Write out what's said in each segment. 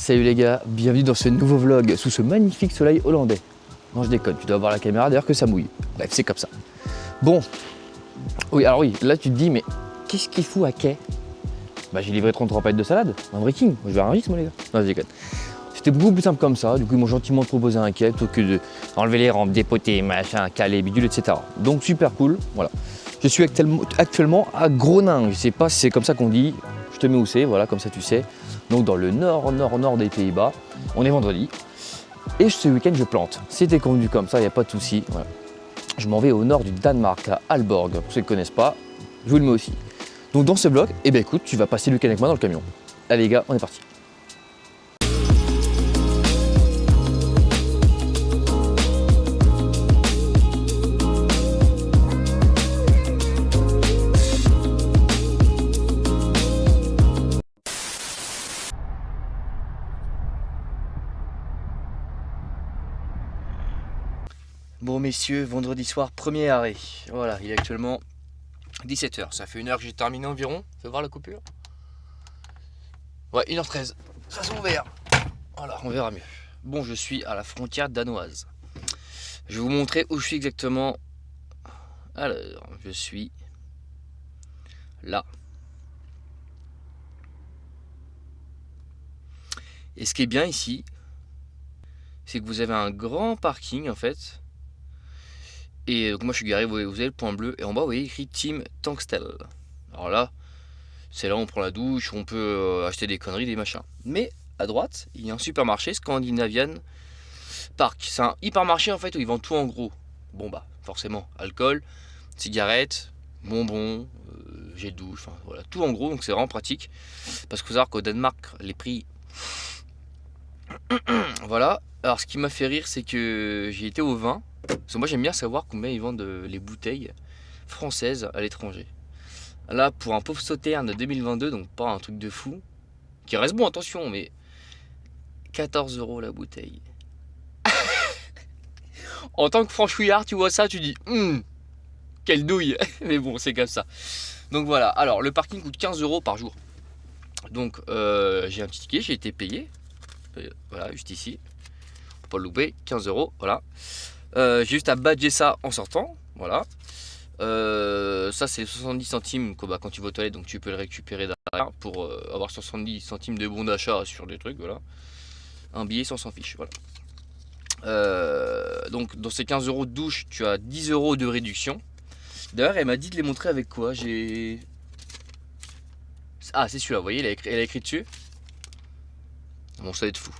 Salut les gars, bienvenue dans ce nouveau vlog sous ce magnifique soleil hollandais. Non je déconne, tu dois voir la caméra d'ailleurs que ça mouille. Bref, c'est comme ça. Bon, oui alors oui, là tu te dis mais qu'est-ce qu'il fout à quai? Bah j'ai livré 33 paillettes de salade, un vrai king. Moi je vais à un risque moi les gars. Non je déconne. C'était beaucoup plus simple comme ça, du coup ils m'ont gentiment proposé un quai plutôt que d'enlever les rampes, dépoter, machin, caler, bidule, etc. Donc super cool, voilà. Je suis actuellement à Groningen, je sais pas si c'est comme ça qu'on dit, je te mets où c'est, voilà, comme ça tu sais. Donc dans le nord des Pays-Bas, on est vendredi. Et ce week-end je plante, c'était convenu comme ça, il n'y a pas de souci. Voilà. Je m'en vais au nord du Danemark, à Aalborg, pour ceux qui ne connaissent pas, je vous le mets aussi. Donc dans ce vlog, eh ben écoute, tu vas passer le week-end avec moi dans le camion. Allez les gars, on est parti. Bon messieurs, vendredi soir, premier arrêt. Voilà, il est actuellement 17 h. Ça fait 1 heure que j'ai terminé environ. Fais voir la coupure. Ouais, 1 h 13. Ça s'ouvert. Voilà, on verra mieux. Bon, je suis à la frontière danoise. Je vais vous montrer où je suis exactement. Alors, je suis là. Et ce qui est bien ici, c'est que vous avez un grand parking en fait. Et donc moi je suis garé, vous avez le point bleu. Et en bas vous voyez écrit Team Tankstel. Alors là, c'est là où on prend la douche, on peut acheter des conneries, des machins. Mais à droite, il y a un supermarché Scandinavian Park. C'est un hypermarché en fait où ils vendent tout en gros. Bon bah forcément, alcool, cigarettes, bonbons, gel douche, enfin voilà, tout en gros, donc c'est vraiment pratique. Parce qu'il faut savoir qu'au Danemark, les prix... Voilà. Alors ce qui m'a fait rire, c'est que j'ai été au vin. Parce que moi j'aime bien savoir combien ils vendent les bouteilles françaises à l'étranger. Là, pour un pauvre sauterne 2022, donc pas un truc de fou, qui reste bon, attention, mais 14 € la bouteille. En tant que franchouillard, tu vois ça, tu dis, quelle douille. Mais bon, c'est comme ça. Donc voilà, alors le parking coûte 15 € par jour. Donc j'ai un petit ticket, j'ai été payé. Voilà, juste ici. Faut pas le louper, 15 €, voilà. J'ai juste à badger ça en sortant, voilà. Ça c'est 70 centimes bah, quand tu vas aux toilettes, donc tu peux le récupérer derrière pour avoir 70 centimes de bon d'achat sur des trucs, voilà. Un billet, on s'en fiche, voilà. Donc dans ces 15 € de douche, tu as 10 € de réduction. D'ailleurs, elle m'a dit de les montrer avec quoi. J'ai... Ah, c'est celui-là, vous voyez, elle a écrit dessus. Bon, ça va être fou.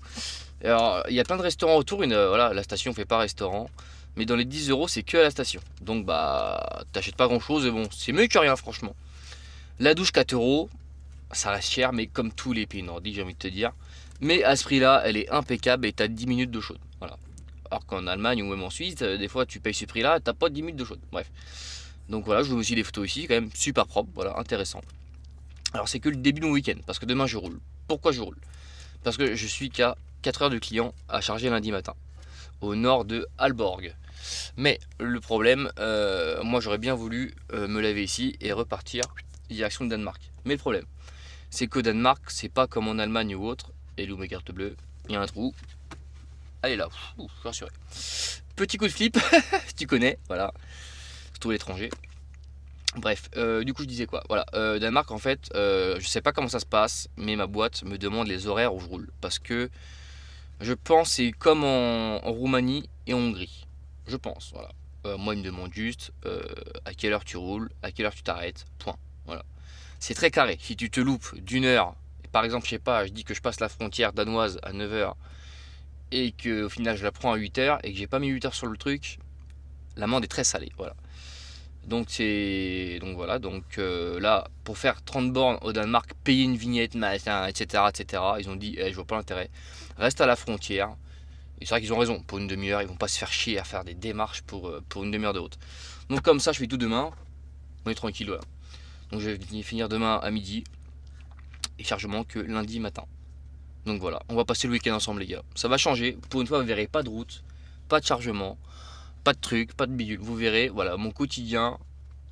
Alors, il y a plein de restaurants autour, voilà, la station fait pas restaurant. Mais dans les 10 €, c'est que à la station. Donc, bah, t'achètes pas grand-chose, et bon, c'est mieux que rien, franchement. La douche, 4 €, ça reste cher, mais comme tous les pays nordiques, j'ai envie de te dire. Mais à ce prix-là, elle est impeccable et t'as 10 minutes d'eau chaude, voilà. Alors qu'en Allemagne ou même en Suisse, des fois, tu payes ce prix-là, t'as pas 10 minutes d'eau chaude, bref. Donc voilà, je vous mets aussi des photos ici, quand même super propre, voilà, intéressant. Alors c'est que le début de mon week-end, parce que demain je roule. Pourquoi je roule? Parce que je suis qu'à 4 heures de client à charger lundi matin, au nord de Aalborg. Mais le problème, moi j'aurais bien voulu me laver ici et repartir direction de Danemark. Mais le problème, c'est qu'au Danemark, c'est pas comme en Allemagne ou autre. Et où mes cartes bleues? Il y a un trou. Allez là, je suis rassuré. Petit coup de flip, tu connais, voilà. Surtout l'étranger. Bref, du coup je disais quoi, voilà, Danemark en fait, je sais pas comment ça se passe, mais ma boîte me demande les horaires où je roule, parce que je pense c'est comme en Roumanie et en Hongrie, je pense, voilà. Moi il me demande juste à quelle heure tu roules, à quelle heure tu t'arrêtes, point, voilà. C'est très carré, si tu te loupes d'une heure, par exemple je sais pas, je dis que je passe la frontière danoise à 9 h, et que au final je la prends à 8 h, et que j'ai pas mis 8 h sur le truc, l'amende est très salée, voilà. Donc voilà, là pour faire 30 bornes au Danemark, payer une vignette, machin, etc. Ils ont dit je vois pas l'intérêt. Reste à la frontière. Et c'est vrai qu'ils ont raison, pour une demi-heure, ils vont pas se faire chier à faire des démarches pour une demi-heure de route. Donc comme ça je fais tout demain, on est tranquille voilà. Donc je vais finir demain à midi et chargement que lundi matin. Donc voilà, on va passer le week-end ensemble les gars. Ça va changer, pour une fois vous verrez pas de route, pas de chargement. Pas de trucs, pas de bidule, vous verrez, voilà, mon quotidien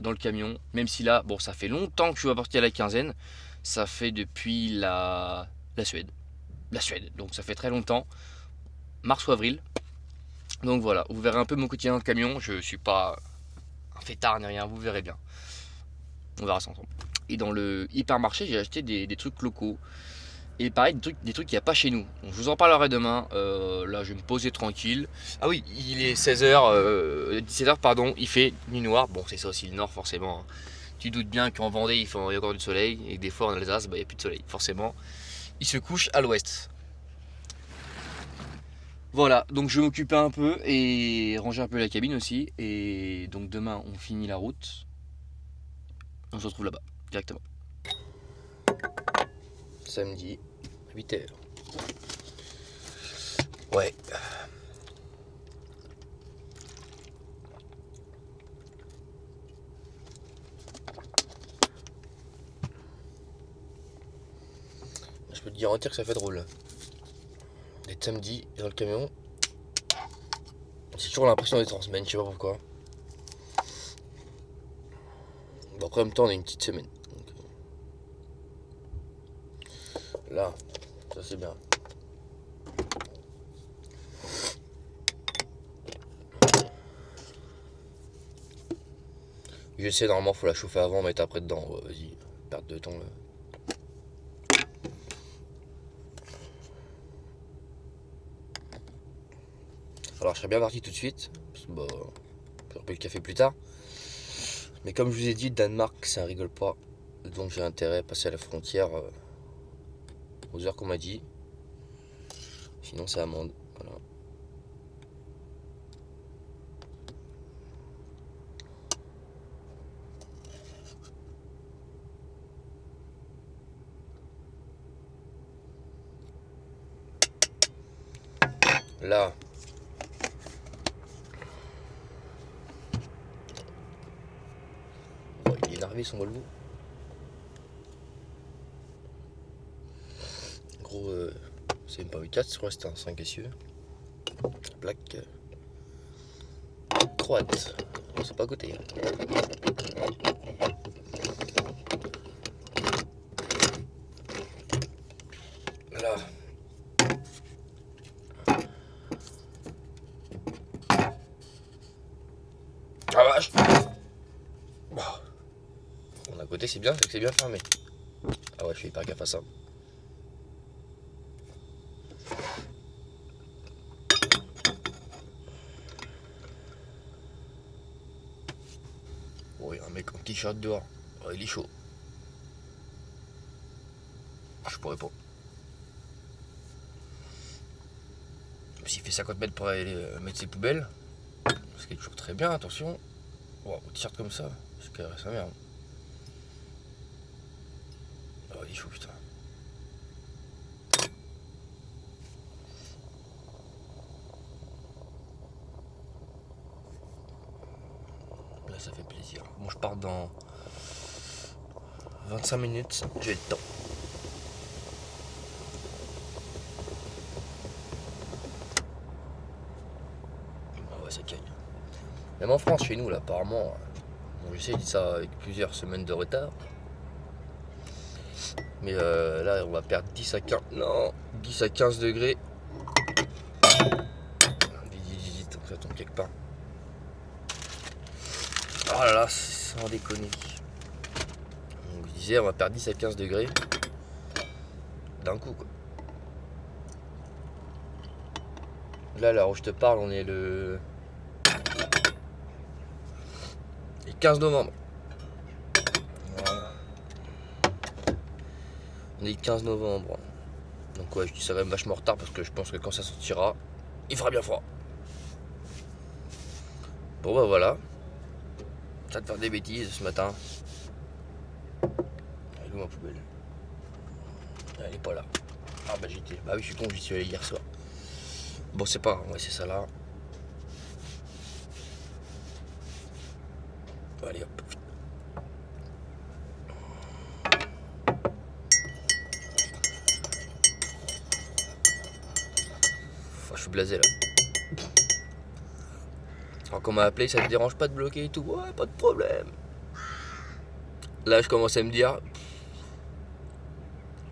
dans le camion, même si là, ça fait longtemps que je suis parti à la quinzaine, ça fait depuis la Suède. la Suède. Donc ça fait très longtemps, mars ou avril. Donc voilà, vous verrez un peu mon quotidien dans le camion. Je suis pas un fêtard ni rien, vous verrez bien. On verra ça ensemble. Et dans le hypermarché, j'ai acheté des trucs locaux. Et pareil, des trucs qu'il n'y a pas chez nous. Donc, je vous en parlerai demain. Là, je vais me poser tranquille. Ah oui, il est 16h, 17h, pardon. Il fait nuit noire. Bon, c'est ça aussi le nord, forcément. Tu doutes bien qu'en Vendée, il y a encore du soleil. Et que des fois, en Alsace, bah, il n'y a plus de soleil. Forcément, il se couche à l'ouest. Voilà, donc je vais m'occuper un peu et ranger un peu la cabine aussi. Et donc demain, on finit la route. On se retrouve là-bas, directement. Samedi, 8h. Ouais. Je peux te garantir que ça fait drôle. D'être samedi dans le camion. J'ai toujours l'impression d'être en semaine, je sais pas pourquoi. Bon, après, en même temps, on a une petite semaine. Donc, là, ça c'est bien. Je sais, normalement, faut la chauffer avant, mettre après dedans. Ouais, vas-y, perte de temps là. Alors, je serais bien parti tout de suite. Parce que, bah, je repris le café plus tard. Mais comme je vous ai dit, le Danemark, ça rigole pas. Donc, j'ai intérêt à passer à la frontière aux heures qu'on m'a dit. Sinon, c'est amende. Voilà. Là. Bon, il est énervé son Volvo. Gros, c'est même pas 8.4, je crois que c'était un 5 essieux. Plaque croate. On sait pas à côté. Là. Ah vache. Bon, d'un côté c'est bien, c'est que c'est bien fermé. Ah ouais, je fais hyper gaffe à ça. Oh, il y a un mec en t-shirt dehors. Oh, il est chaud. Je pourrais pas. S'il fait 50 mètres pour aller mettre ses poubelles, ce qui est toujours très bien, attention. Oh, au t-shirt comme ça, c'est carré sa merde. Oh, il est chaud, putain. Là, ça fait plaisir. Bon, je pars dans 25 minutes, j'ai le temps. Ah ouais, ça caille. Même en France, chez nous, là, apparemment, bon, je sais, il dit ça avec plusieurs semaines de retard. Mais là, on va perdre 10 à 15. Non, 10 à 15 degrés. Vite, ça tombe quelque part. Oh là là, sans déconner. Donc, je disais, on va perdre 10 à 15 degrés d'un coup, quoi. Là où je te parle, on est le 15 novembre. Voilà. On est le 15 novembre. Donc ouais, je dis ça quand même vachement en retard parce que je pense que quand ça sortira, il fera bien froid. Bon bah voilà. Ça te faire des bêtises ce matin. Elle est où ma poubelle? Elle est pas là. Ah bah j'étais. Bah oui, je suis con, j'y suis allé hier soir. Bon, c'est pas grave, on va essayer ça là. Allez hop. Je suis blasé là. Alors qu'on m'a appelé, ça te dérange pas de bloquer et tout? Ouais, pas de problème. Là, je commence à me dire.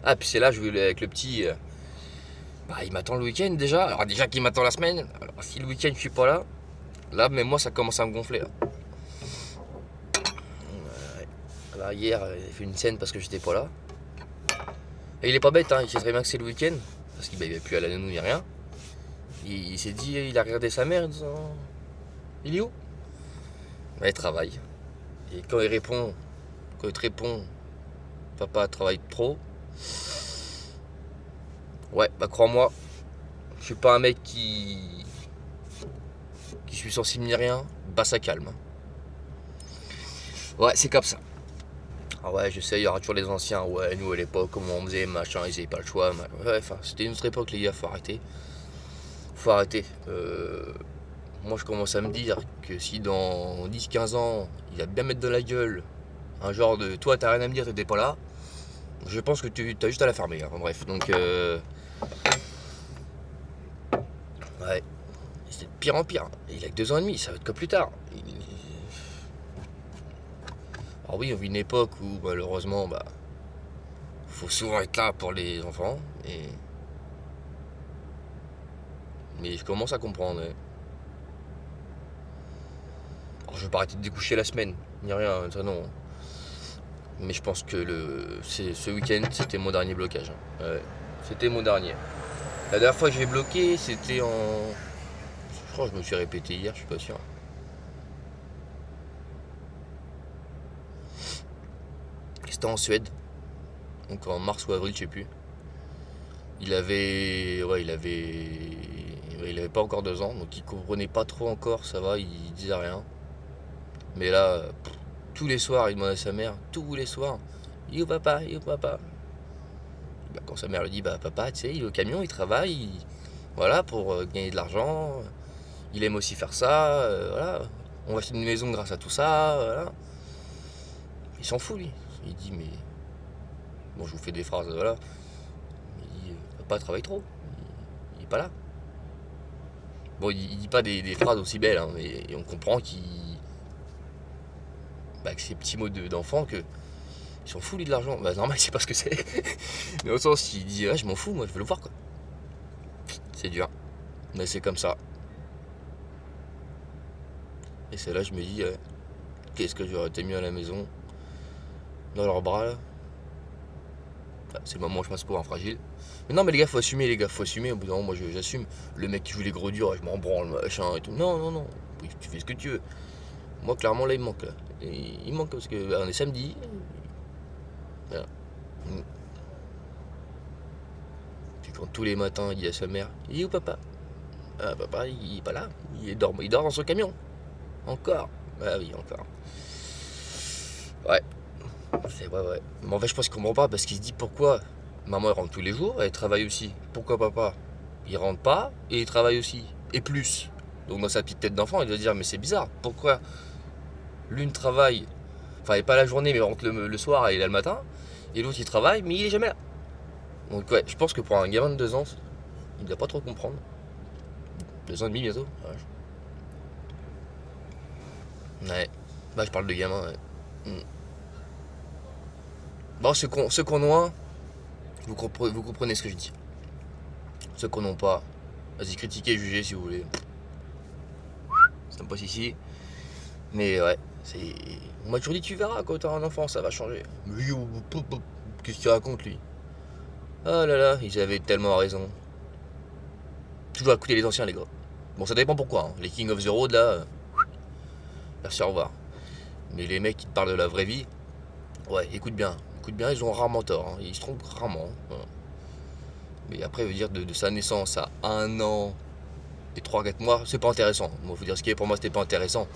Ah, puis c'est là, je voulais avec le petit. Bah, il m'attend le week-end déjà. Alors, déjà qu'il m'attend la semaine. Alors, si le week-end je suis pas là, là, mais moi, ça commence à me gonfler. Là, là hier, il a fait une scène parce que j'étais pas là. Et il est pas bête, hein. Il sait très bien que c'est le week-end. Parce qu'il va plus à la nounou ni rien. Il s'est dit, il a regardé sa mère en disant, il est où? Bah, il travaille. Et quand il te répond, papa travaille trop. Ouais, bah crois-moi, je suis pas un mec qui suis sensible ni rien. Bah ça calme. Ouais, c'est comme ça. Ah ouais, je sais, il y aura toujours les anciens. Ouais, nous à l'époque, comment on faisait, machin, ils avaient pas le choix. Ouais, enfin, c'était une autre époque, les gars, faut arrêter. Faut arrêter. Moi, je commence à me dire que si dans 10-15 ans, il va bien mettre dans la gueule un genre de toi, t'as rien à me dire, t'étais pas là, je pense que tu as juste à la fermer. Hein. Bref, donc. Ouais, c'est de pire en pire. Il a que 2 ans et demi, ça va être que plus tard. Alors oui, on vit une époque où malheureusement, bah, faut souvent être là pour les enfants. Mais je commence à comprendre. Ouais. Alors, je vais pas arrêter de découcher la semaine, ni rien, ça non. Mais je pense que ce week-end, c'était mon dernier blocage. Hein. Ouais, c'était mon dernier. La dernière fois que j'ai bloqué, c'était en. Je crois que je me suis répété hier, je suis pas sûr. C'était en Suède, donc en mars ou avril, je sais plus. Il avait pas encore 2 ans, donc il comprenait pas trop encore, ça va, il disait rien. Mais là, tous les soirs, il demandait à sa mère, tous les soirs, il est où papa, il est où papa. Bah, quand sa mère lui dit, bah papa, tu sais, il est au camion, il travaille, voilà, pour gagner de l'argent. Il aime aussi faire ça, voilà. On va acheter une maison grâce à tout ça, voilà. Il s'en fout lui. Il dit mais bon, je vous fais des phrases, voilà. Il dit papa travaille trop, il est pas là. Bon, il dit pas des phrases aussi belles, hein, mais on comprend que ces petits mots d'enfant que il s'en fout lui de l'argent. Bah normal, c'est pas ce que c'est. Mais au sens, il dit je m'en fous, moi je veux le voir quoi. C'est dur, mais c'est comme ça. Et c'est là je me dis qu'est-ce que j'aurais été mieux à la maison, dans leurs bras là. Ah, c'est le moment où je passe pour un fragile. Mais non, mais les gars, faut assumer, les gars, faut assumer. Au bout d'un moment, moi j'assume. Le mec qui joue les gros durs, je m'en branle, machin et tout. Non, non, non. Oui, tu fais ce que tu veux. Moi, clairement, là, il me manque. Là. Et il me manque parce que on est samedi. Voilà. Puis quand tous les matins, il dit à sa mère, il est où papa? Ah, papa, il est pas là. Il dort dans son camion. Encore. Ah oui, encore. Ouais, c'est vrai, ouais. Mais en fait, je pense qu'il comprend pas parce qu'il se dit pourquoi maman elle rentre tous les jours, elle travaille aussi. Pourquoi papa il rentre pas et il travaille aussi et plus. Donc dans sa petite tête d'enfant, il doit dire mais c'est bizarre. Pourquoi l'une travaille, enfin elle est pas la journée mais rentre le soir et il est là le matin, et l'autre il travaille mais il est jamais là. Donc ouais, je pense que pour un gamin de 2 ans, il doit pas trop comprendre. 2 ans et demi bientôt. Ouais. Bah je parle de gamin. Ouais. Bon, ceux qu'on a, vous comprenez ce que je dis. Ceux qu'on n'ont pas, vas-y, critiquez, jugez si vous voulez. C'est pas ici. Mais ouais, c'est. On m'a toujours dit, tu verras, quand t'auras un enfant, ça va changer. Mais qu'est-ce qu'il raconte, lui? Ah là là, ils avaient tellement raison. Toujours à écouter les anciens, les gars. Bon, ça dépend pourquoi. Hein. Les King of the Road, là, merci, au revoir. Mais les mecs qui te parlent de la vraie vie, ouais, écoute bien, ils ont rarement tort. Hein. Ils se trompent rarement. Hein. Mais après, veut dire de sa naissance à 1 an et 3-4 mois, c'est pas intéressant. Moi, faut dire ce qui est, pour moi, c'était pas intéressant.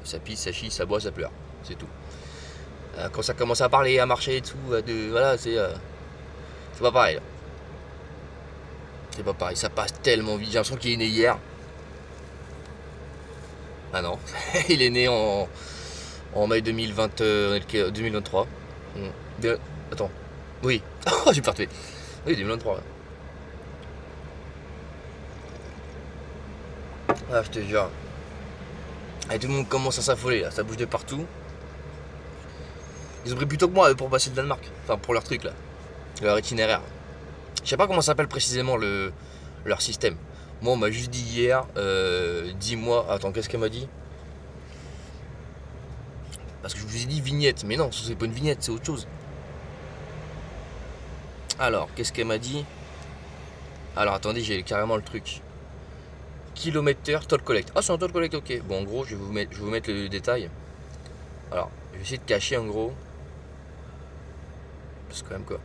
Ça pisse, ça chie, ça boit, ça pleure. C'est tout. Quand ça commence à parler, à marcher et tout, voilà, c'est pas pareil. Là. C'est pas pareil, ça passe tellement vite. J'ai l'impression qu'il est né hier. Ah non, il est né en mai 2023. Attends, oui, oh, j'ai parfait. Oui, 2023. Ouais. Ah, je te jure. Et tout le monde commence à s'affoler là, ça bouge de partout. Ils ont pris plus tôt que moi pour passer le Danemark. Enfin, pour leur truc là. Leur itinéraire. Je sais pas comment s'appelle précisément leur système. Moi, on m'a juste dit hier, dis-moi. Attends, qu'est-ce qu'elle m'a dit? Parce que je vous ai dit vignette, mais non, c'est pas une vignette, c'est autre chose. Alors, qu'est-ce qu'elle m'a dit? Alors, attendez, j'ai carrément le truc. Kilomètre-heure, toll collect. Ah, c'est un toll collect, ok. Bon, en gros, je vais vous mettre le détail. Alors, je vais essayer de cacher en gros. Parce que quand même quoi.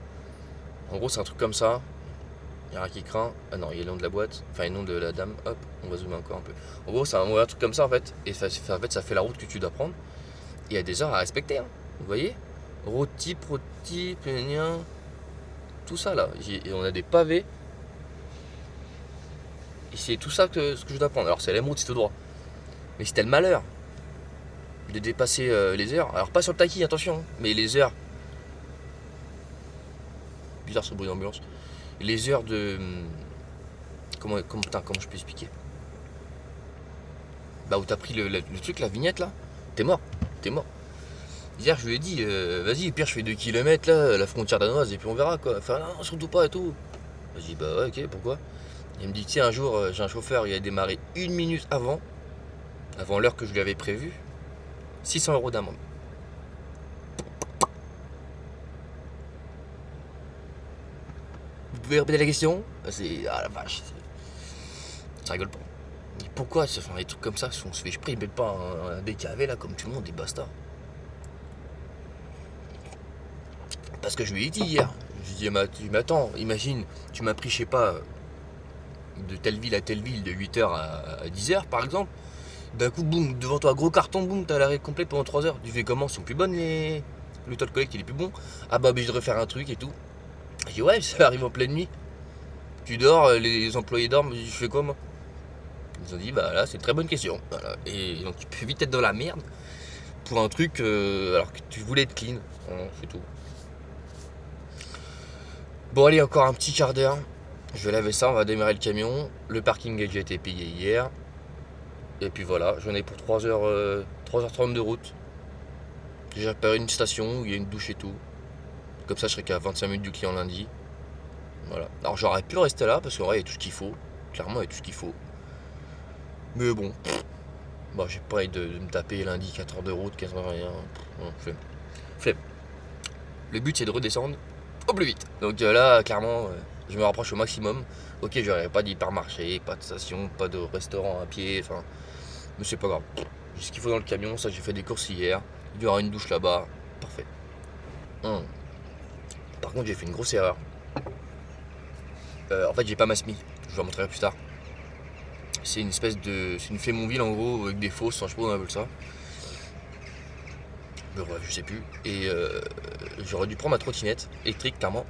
En gros, c'est un truc comme ça. Il y a un qui craint. Ah non, il y a le nom de la boîte. Enfin, le nom de la dame. Hop, on va zoomer encore un peu. En gros, c'est un truc comme ça en fait. Et ça, en fait, ça fait la route que tu dois prendre. Et il y a des heures à respecter. Hein. Vous voyez? Road type, tout ça là. Et on a des pavés. Et c'est tout ça ce que je dois prendre. Alors, c'est la même route, c'est tout droit. Mais c'était le malheur de dépasser les heures. Alors, pas sur le taquis, attention. Hein, mais les heures. Bizarre ce bruit d'ambulance. Les heures de. Comment je peux expliquer? Bah, où t'as pris le truc, la vignette là, t'es mort. T'es mort. Hier, je lui ai dit, vas-y, pire, je fais 2 km là, la frontière danoise, et puis on verra quoi. Enfin, non, surtout pas et tout. J'ai dit, bah ouais, ok, pourquoi? Il me dit, tiens, un jour, j'ai un chauffeur, il a démarré 1 minute avant l'heure que je lui avais prévue, 600 € d'amende. Vous pouvez répéter la question? C'est. Ah la vache, ça rigole pas. Et pourquoi se faire des trucs comme ça? Si on se fait exprès, ils mettent pas un BKV là, comme tout le monde, des bastards. Parce que je lui ai dit hier. Je lui ai dit, mais attends, imagine, tu m'as pris, je sais pas, de telle ville à telle ville, de 8h à 10h par exemple. D'un coup, boum, devant toi, gros carton, boum, t'as l'arrêt complet pendant 3 heures. Tu fais comment? Ils sont plus bonnes les. Le toll collect il est plus bon. Ah bah, obligé de refaire un truc et tout. Je dis, ouais, ça arrive en pleine nuit. Tu dors, les employés dorment, je fais quoi moi? Ils ont dit, bah là, c'est une très bonne question. Voilà. Et donc, tu peux vite être dans la merde pour un truc alors que tu voulais être clean. Voilà, c'est tout. Bon, allez, encore un petit quart d'heure. Je vais laver ça, on va démarrer le camion. Le parking a déjà été payé hier. Et puis voilà, j'en ai pour 3h30 de route. J'ai repéré une station où il y a une douche et tout. Comme ça, je serai qu'à 25 minutes du client lundi. Voilà. Alors, j'aurais pu rester là parce qu'en vrai, il y a tout ce qu'il faut. Clairement, il y a tout ce qu'il faut. Mais bon, bah, j'ai pas envie de me taper lundi 4 heures de route, 15 heures rien. Flemme. Flemme. Le but, c'est de redescendre au plus vite. Donc là, clairement, je me rapproche au maximum. Ok, j'aurais pas d'hypermarché, pas de station, pas de restaurant à pied, enfin, mais c'est pas grave. J'ai ce qu'il faut dans le camion, ça j'ai fait des courses hier. Il y aura une douche là-bas, parfait. Par contre, j'ai fait une grosse erreur. En fait, j'ai pas ma SMI, je vous la montrerai plus tard. C'est une espèce de. C'est une Fémonville en gros, avec des fosses, je sais pas comment on appelle ça. Mais bref, je sais plus. Et j'aurais dû prendre ma trottinette électrique, clairement.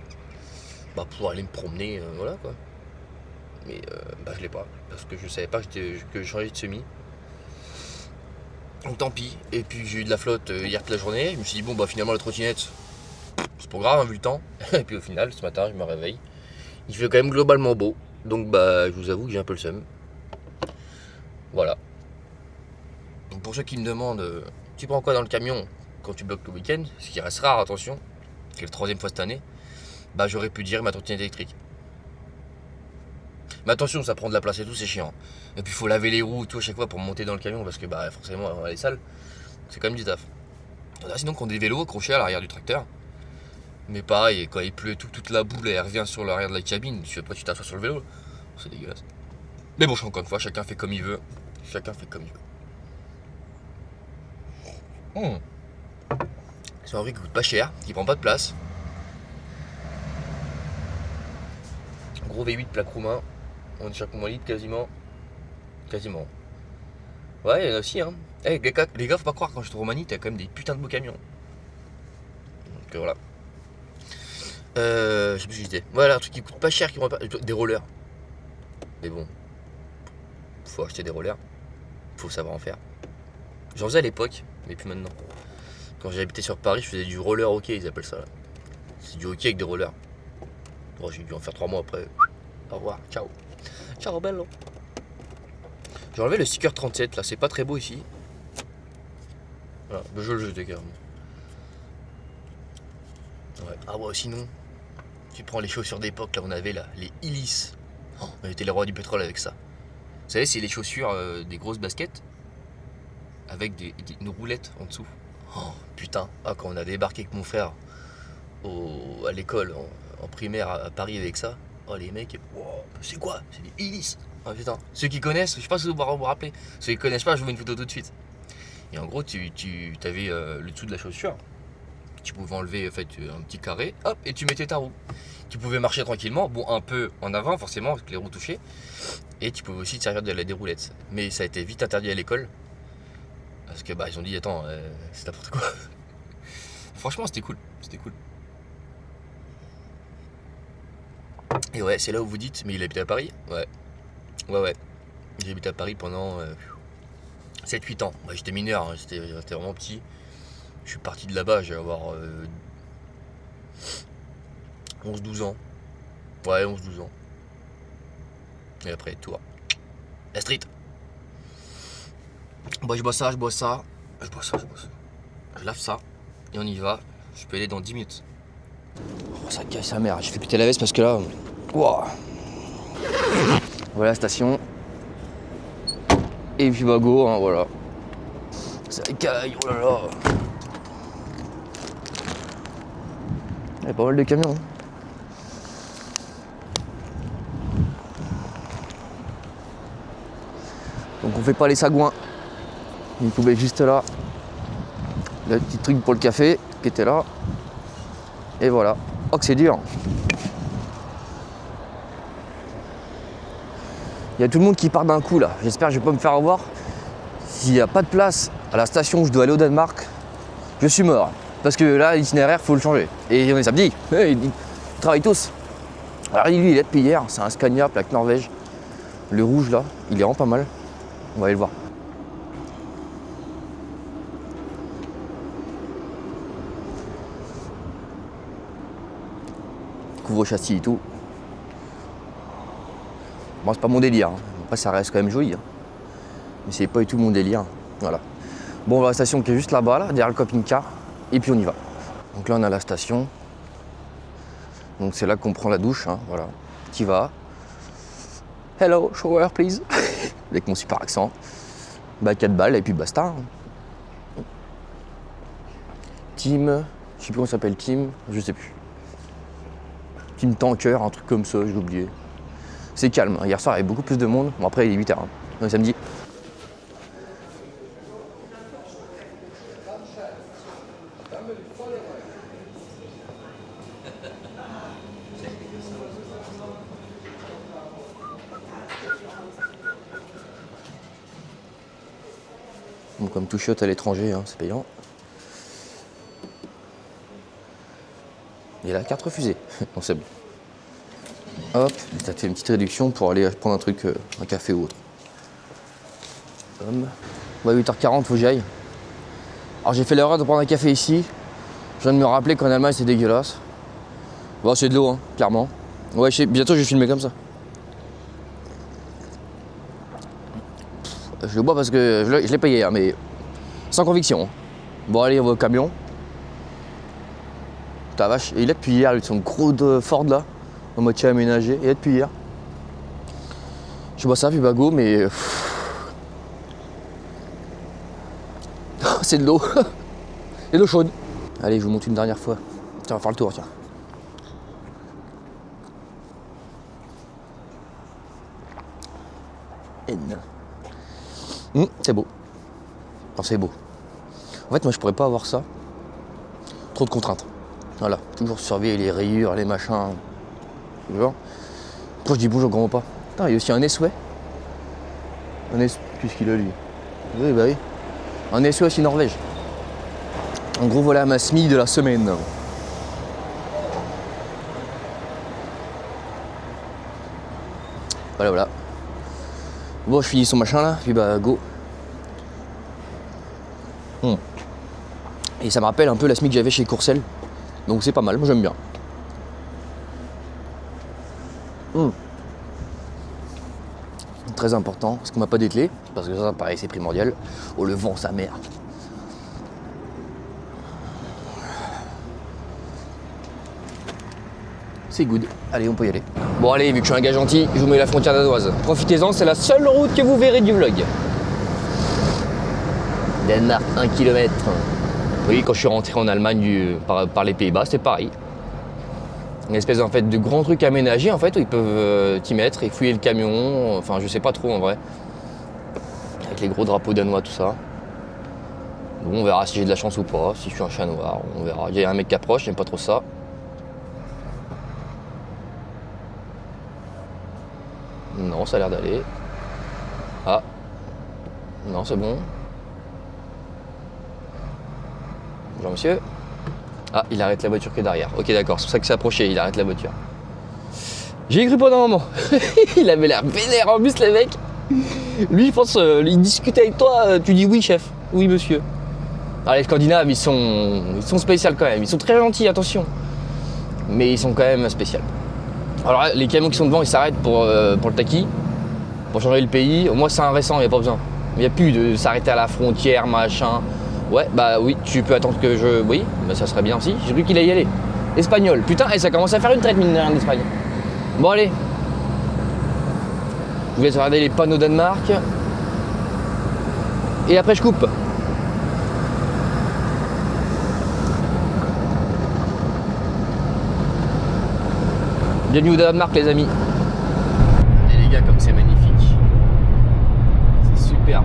Bah, pour aller me promener, voilà quoi. Mais bah, je l'ai pas, parce que je savais pas que je changeais de semi. Donc tant pis. Et puis j'ai eu de la flotte hier toute la journée. Je me suis dit, bon, bah finalement, la trottinette, c'est pas grave, hein, vu le temps. Et puis au final, ce matin, je me réveille. Il fait quand même globalement beau. Donc bah, je vous avoue que j'ai un peu le seum. Voilà. Donc pour ceux qui me demandent, tu prends quoi dans le camion quand tu bloques le week-end, ce qui reste rare, attention, c'est la 3e fois cette année, bah j'aurais pu dire ma trottinette électrique. Mais attention, ça prend de la place et tout, c'est chiant. Et puis il faut laver les roues et tout à chaque fois pour monter dans le camion parce que bah forcément elle est sale. C'est quand même du taf. On a sinon qu'on des vélos accrochés à l'arrière du tracteur. Mais pareil, quand il pleut et tout, toute la boule elle revient sur l'arrière de la cabine. Après tu t'assois sur le vélo. C'est dégueulasse. Mais bon, encore une fois, chacun fait comme il veut. Chacun fait comme il veut. C'est un truc qui coûte pas cher, qui prend pas de place. Gros V8 plaque roumain. On est chaque moment libre quasiment. Quasiment. Ouais, il y en a aussi, hein. Hey, les gars, faut pas croire, quand je suis en Roumanie, t'as quand même des putains de beaux camions. Donc voilà. Je sais plus ce que je disais. Voilà, un truc qui coûte pas cher, qui prend pas. Des rollers. Mais bon. Faut acheter des rollers. Faut savoir en faire. J'en faisais à l'époque, mais plus maintenant. Quand j'habitais sur Paris, je faisais du roller hockey, ils appellent ça là. C'est du hockey avec des rollers. Bon, j'ai dû en faire 3 mois après. Au revoir, ciao. Ciao, bello. J'ai enlevé le sticker 37 là, c'est pas très beau ici. Voilà, je le jetais carrément. Ouais. Ah ouais, sinon, Tu prends les chaussures d'époque, là on avait là, les Illis. Oh, on était les rois du pétrole avec ça. Vous savez, c'est les chaussures des grosses baskets avec une roulette en dessous. Oh putain, quand on a débarqué avec mon frère à l'école en primaire à Paris avec ça, oh les mecs, wow, c'est quoi? C'est des Illis. Oh putain, ceux qui connaissent, je sais pas si vous vous rappelez. Ceux qui connaissent pas, je vous mets une photo tout de suite. Et en gros, tu avais le dessous de la chaussure. Tu pouvais enlever en fait, un petit carré, hop, et tu mettais ta roue. Tu pouvais marcher tranquillement, bon un peu en avant forcément, avec les roues touchées. Et tu pouvais aussi te servir de la déroulette. Mais ça a été vite interdit à l'école. Parce que bah ils ont dit attends, c'est n'importe quoi. Franchement c'était cool, c'était cool. Et ouais, c'est là où vous dites, mais il habitait à Paris? Ouais. Ouais. J'ai habité à Paris pendant 7-8 ans. Ouais, j'étais mineur, hein, j'étais vraiment petit. Je suis parti de là-bas, j'ai avoir 11-12 ans. Ouais, 11-12 ans. Et après, Tours. La street. Bah, je bois ça. Je lave ça. Et on y va. Je peux aller dans 10 minutes. Oh, ça casse sa mère. Je fais péter la veste parce que là. Wow. Voilà la station. Et puis bah go, hein, voilà. Ça caille, oh là là. Il y a pas mal de camions. Hein. Donc on fait pas les sagouins. Une poubelle juste là. Le petit truc pour le café qui était là. Et voilà. Oh que c'est dur. Il y a tout le monde qui part d'un coup là. J'espère que je vais pas me faire avoir. S'il n'y a pas de place à la station où je dois aller au Danemark, je suis mort. Parce que là, l'itinéraire, faut le changer. Et on est samedi. Ils travaillent tous. Alors lui, il est depuis hier. C'est un Scania, plaque Norvège. Le rouge là, il est vraiment pas mal. On va aller le voir. Couvre-châssis et tout. Bon, c'est pas mon délire. Hein. Après, ça reste quand même joli. Hein. Mais c'est pas du tout mon délire. Voilà. Bon, on va à la station qui est juste là-bas, là, derrière le camping-car. Et puis on y va. Donc là, on a la station. Donc c'est là qu'on prend la douche. Hein, voilà. Qui va. Hello, shower, please. Avec mon super accent. Bah, 4 balles et puis basta. Hein. Team. Je sais plus comment ça s'appelle, Team. Je sais plus. Team Tanker, un truc comme ça, j'ai oublié. C'est calme. Hier soir, il y avait beaucoup plus de monde. Bon, après, il est 8h. Hein. Donc samedi. Bon, comme tout chiotte à l'étranger, hein, c'est payant. Et la carte refusée. Bon, c'est bon. Hop, ça te fait une petite réduction pour aller prendre un truc, un café ou autre. Ouais, 8h40, faut que j'y aille. Alors j'ai fait l'erreur de prendre un café ici. Je viens de me rappeler qu'en Allemagne c'est dégueulasse. Bon, c'est de l'eau, hein, clairement. Ouais, bientôt je vais filmer comme ça. Je le bois parce que je l'ai payé, hein, mais sans conviction. Hein. Bon, allez, on va au camion. Ta vache, et il est depuis hier, son gros Ford là, en moitié aménagé, il est depuis hier. Je bois ça, puis bagot, mais. C'est de l'eau. Et de l'eau chaude. Allez, je vous montre une dernière fois. Tiens, on va faire le tour, tiens. C'est beau. Enfin, c'est beau. En fait, moi, je pourrais pas avoir ça. Trop de contraintes. Voilà, toujours surveiller les rayures, les machins. Genre. Pourquoi je dis bonjour grand pas. Putain, il y a aussi un S-Way. Qu'est-ce qu'il a lui? Oui, bah oui. Un S-Way aussi Norvège. En gros, voilà ma SMI de la semaine. Voilà. Bon, je finis son machin là, puis bah go. Et ça me rappelle un peu la SMI que j'avais chez Courcelles. Donc c'est pas mal, moi j'aime bien. Très important, parce qu'on m'a pas dételé, parce que ça pareil c'est primordial. Oh le vent sa mère. c'est good. Allez, on peut y aller. Bon allez, vu que je suis un gars gentil, je vous mets la frontière danoise. Profitez-en, c'est la seule route que vous verrez du vlog. Danemark, 1 km. Oui, quand je suis rentré en Allemagne par les Pays-Bas, c'était pareil. Une espèce en fait, de grand truc aménagé en fait, où ils peuvent t'y mettre et fouiller le camion. Enfin, je sais pas trop en vrai. Avec les gros drapeaux danois, tout ça. Bon, on verra si j'ai de la chance ou pas, si je suis un chat noir, on verra. Il y a un mec qui approche, j'aime pas trop ça. Non, ça a l'air d'aller. Ah. Non, c'est bon. Bonjour monsieur. Ah, il arrête la voiture qui est derrière. Ok, d'accord, c'est pour ça que c'est approché, il arrête la voiture. J'y ai cru pendant un moment. Il avait l'air vénère en plus, le mec. Lui, je pense, il discute avec toi, tu dis oui, chef. Oui, monsieur. Alors, les Scandinaves, ils sont spéciaux quand même. Ils sont très gentils, attention. Mais ils sont quand même spéciaux. Alors, les camions qui sont devant, ils s'arrêtent pour le taquis, pour changer le pays. Au moins, c'est un récent, il n'y a pas besoin. Il n'y a plus de s'arrêter à la frontière, machin. Ouais, bah oui, tu peux attendre que je... Oui, bah ça serait bien aussi. J'ai cru qu'il allait y aller. Espagnol. Putain, et ça commence à faire une traite, mine de rien, d'Espagne. Bon, allez. Je vous laisse regarder les panneaux Danemark. Et après, je coupe. Bienvenue au Danemark, les amis. Et les gars, comme c'est magnifique. C'est superbe.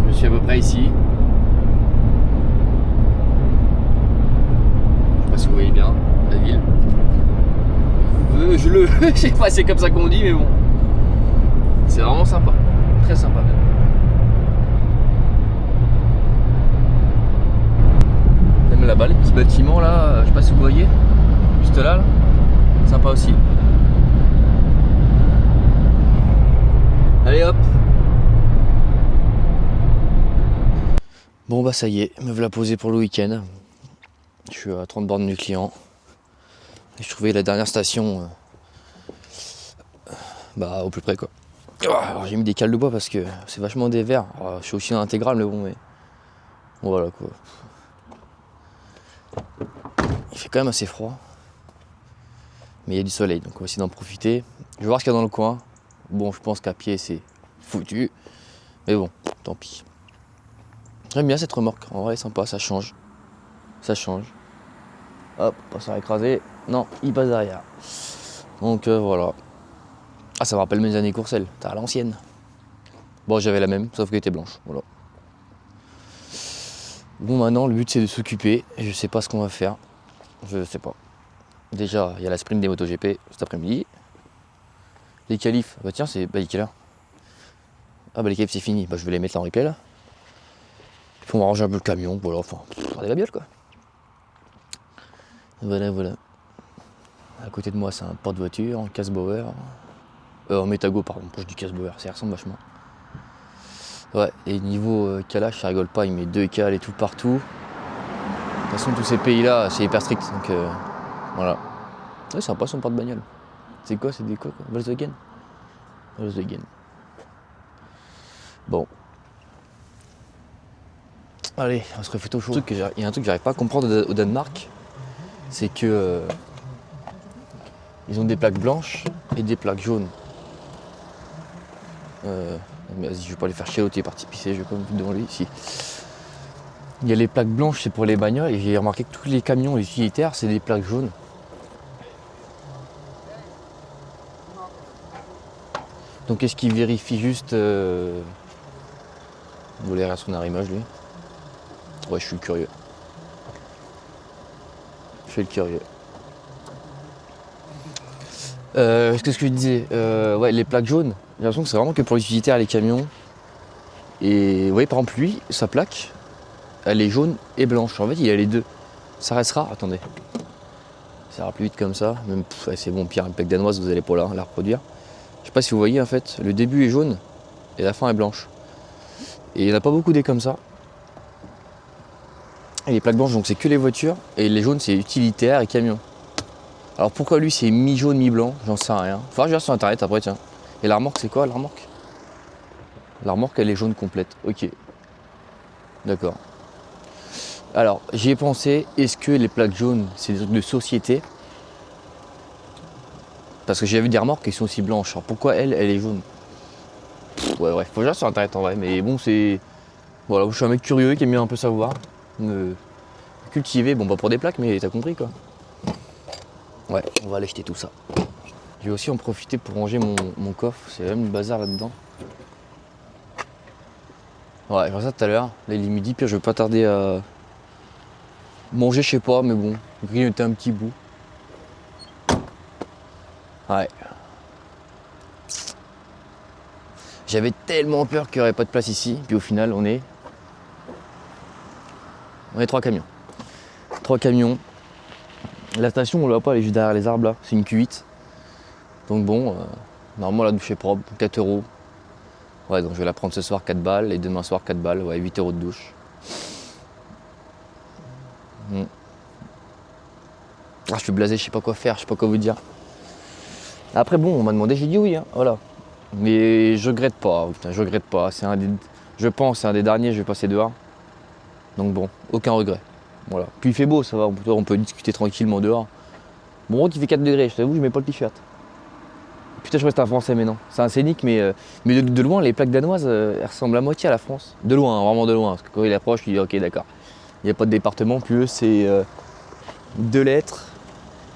Je suis à peu près ici. Je sais pas si vous voyez bien la ville. Je sais pas, c'est comme ça qu'on dit, mais bon. C'est vraiment sympa. Très sympa même. Même là-bas, les petits bâtiments là, je sais pas si vous voyez. Juste là. Sympa aussi. Allez hop. Bon bah ça y est, me voilà posé pour le week-end. Je suis à 30 bornes du client. Et je trouvais la dernière station au plus près quoi. Alors j'ai mis des cales de bois parce que c'est vachement des verres. Alors, je suis aussi dans l'intégrale mais bon voilà quoi. Il fait quand même assez froid. Mais il y a du soleil donc on va essayer d'en profiter. Je vais voir ce qu'il y a dans le coin. Bon je pense qu'à pied c'est foutu. Mais bon, tant pis. J'aime bien cette remorque, en vrai sympa, ça change. Ça change. Hop, pas se faire écraser. Non, il passe derrière. Donc voilà. Ah, ça me rappelle mes années Courcelles, t'es à l'ancienne. Bon, j'avais la même, sauf qu'elle était blanche. Voilà. Bon, maintenant, le but c'est de s'occuper. Je sais pas ce qu'on va faire. Je sais pas. Déjà, il y a la sprint des MotoGP cet après-midi. Les qualifs, bah tiens, c'est. Bah, il est quelle heure? Ah, bah les qualifs c'est fini. Bah, je vais les mettre là en replay là. Puis on va ranger un peu le camion, voilà. Enfin, regardez la biole quoi. Voilà. À côté de moi, c'est un porte-voiture, un casse-bauer. En métago, pardon, je dis casse-bauer, ça ressemble vachement. Ouais, et niveau calage, ça rigole pas, il met 2 cales et tout partout. De toute façon, tous ces pays-là, c'est hyper strict, donc voilà. Ouais, c'est sympa son porte-bagnole. C'est quoi, c'est des quoi Volkswagen. Bon. Allez, on se refait au chaud. Il y a un truc que j'arrive pas à comprendre au Danemark, c'est que ils ont des plaques blanches et des plaques jaunes. Mais vas-y, je vais pas les faire chier, l'autre il est parti pisser, je vais pas me foutre devant lui ici. Il y a les plaques blanches, c'est pour les bagnoles, et j'ai remarqué que tous les camions, les utilitaires, c'est des plaques jaunes. Donc est-ce qu'il vérifie juste Vous voulez rien son arrimage lui? Ouais, je suis curieux. Je suis le curieux. Qu'est-ce que je disais ouais, les plaques jaunes, j'ai l'impression que c'est vraiment que pour les utilitaires et les camions. Et vous voyez, par exemple, lui, sa plaque, elle est jaune et blanche. En fait, il a les deux. Ça restera, attendez. Ça ira plus vite comme ça. Même, c'est bon, pire, une plaque danoise, vous n'allez pas la reproduire. Je sais pas si vous voyez, en fait, le début est jaune et la fin est blanche. Et il n'y en a pas beaucoup des comme ça. Et les plaques blanches, donc c'est que les voitures. Et les jaunes, c'est utilitaires et camions. Alors pourquoi lui, c'est mi-jaune, mi-blanc? J'en sais rien. Faudra que je regarde sur internet après, tiens. Et la remorque, c'est quoi la remorque? La remorque, elle est jaune complète. Ok. D'accord. Alors, j'y ai pensé, est-ce que les plaques jaunes, c'est des trucs de société? Parce que j'ai vu des remorques qui sont aussi blanches. Alors pourquoi elle est jaune? Ouais, bref, faut déjà sur internet en vrai, mais bon, c'est. Voilà, je suis un mec curieux qui aime bien un peu savoir. Me cultiver, bon, pas pour des plaques, mais t'as compris quoi. Ouais, on va aller jeter tout ça. Je vais aussi en profiter pour ranger mon coffre, c'est même le bazar là-dedans. Ouais, je vois ça tout à l'heure. Là, il est midi, puis je vais pas tarder à manger, je sais pas, mais bon, grignoter un petit bout. Ouais. J'avais tellement peur qu'il n'y aurait pas de place ici, puis au final, on est 3 camions. 3 camions. La station, on l'a pas, elle est juste derrière les arbres là, c'est une Q8. Donc bon, normalement la douche est propre, 4 euros. Ouais, donc je vais la prendre ce soir 4 balles et demain soir 4 balles, ouais, 8 euros de douche. Mm. Ah, je suis blasé, je sais pas quoi faire, je sais pas quoi vous dire. Après bon, on m'a demandé, j'ai dit oui, hein, voilà. Mais je regrette pas, putain, je regrette pas. Je pense c'est un des derniers, je vais passer dehors. Donc bon, aucun regret. Voilà. Puis il fait beau, ça va, on peut discuter tranquillement dehors. Bon, il fait 4 degrés, je t'avoue, je mets pas le t-shirt. Putain, je crois que c'est un français, mais non. C'est un scénic, mais de loin, les plaques danoises, elles ressemblent à moitié à la France. De loin, hein, vraiment de loin. Parce que quand il approche, il dit ok, d'accord. Il n'y a pas de département, puis eux, c'est 2 lettres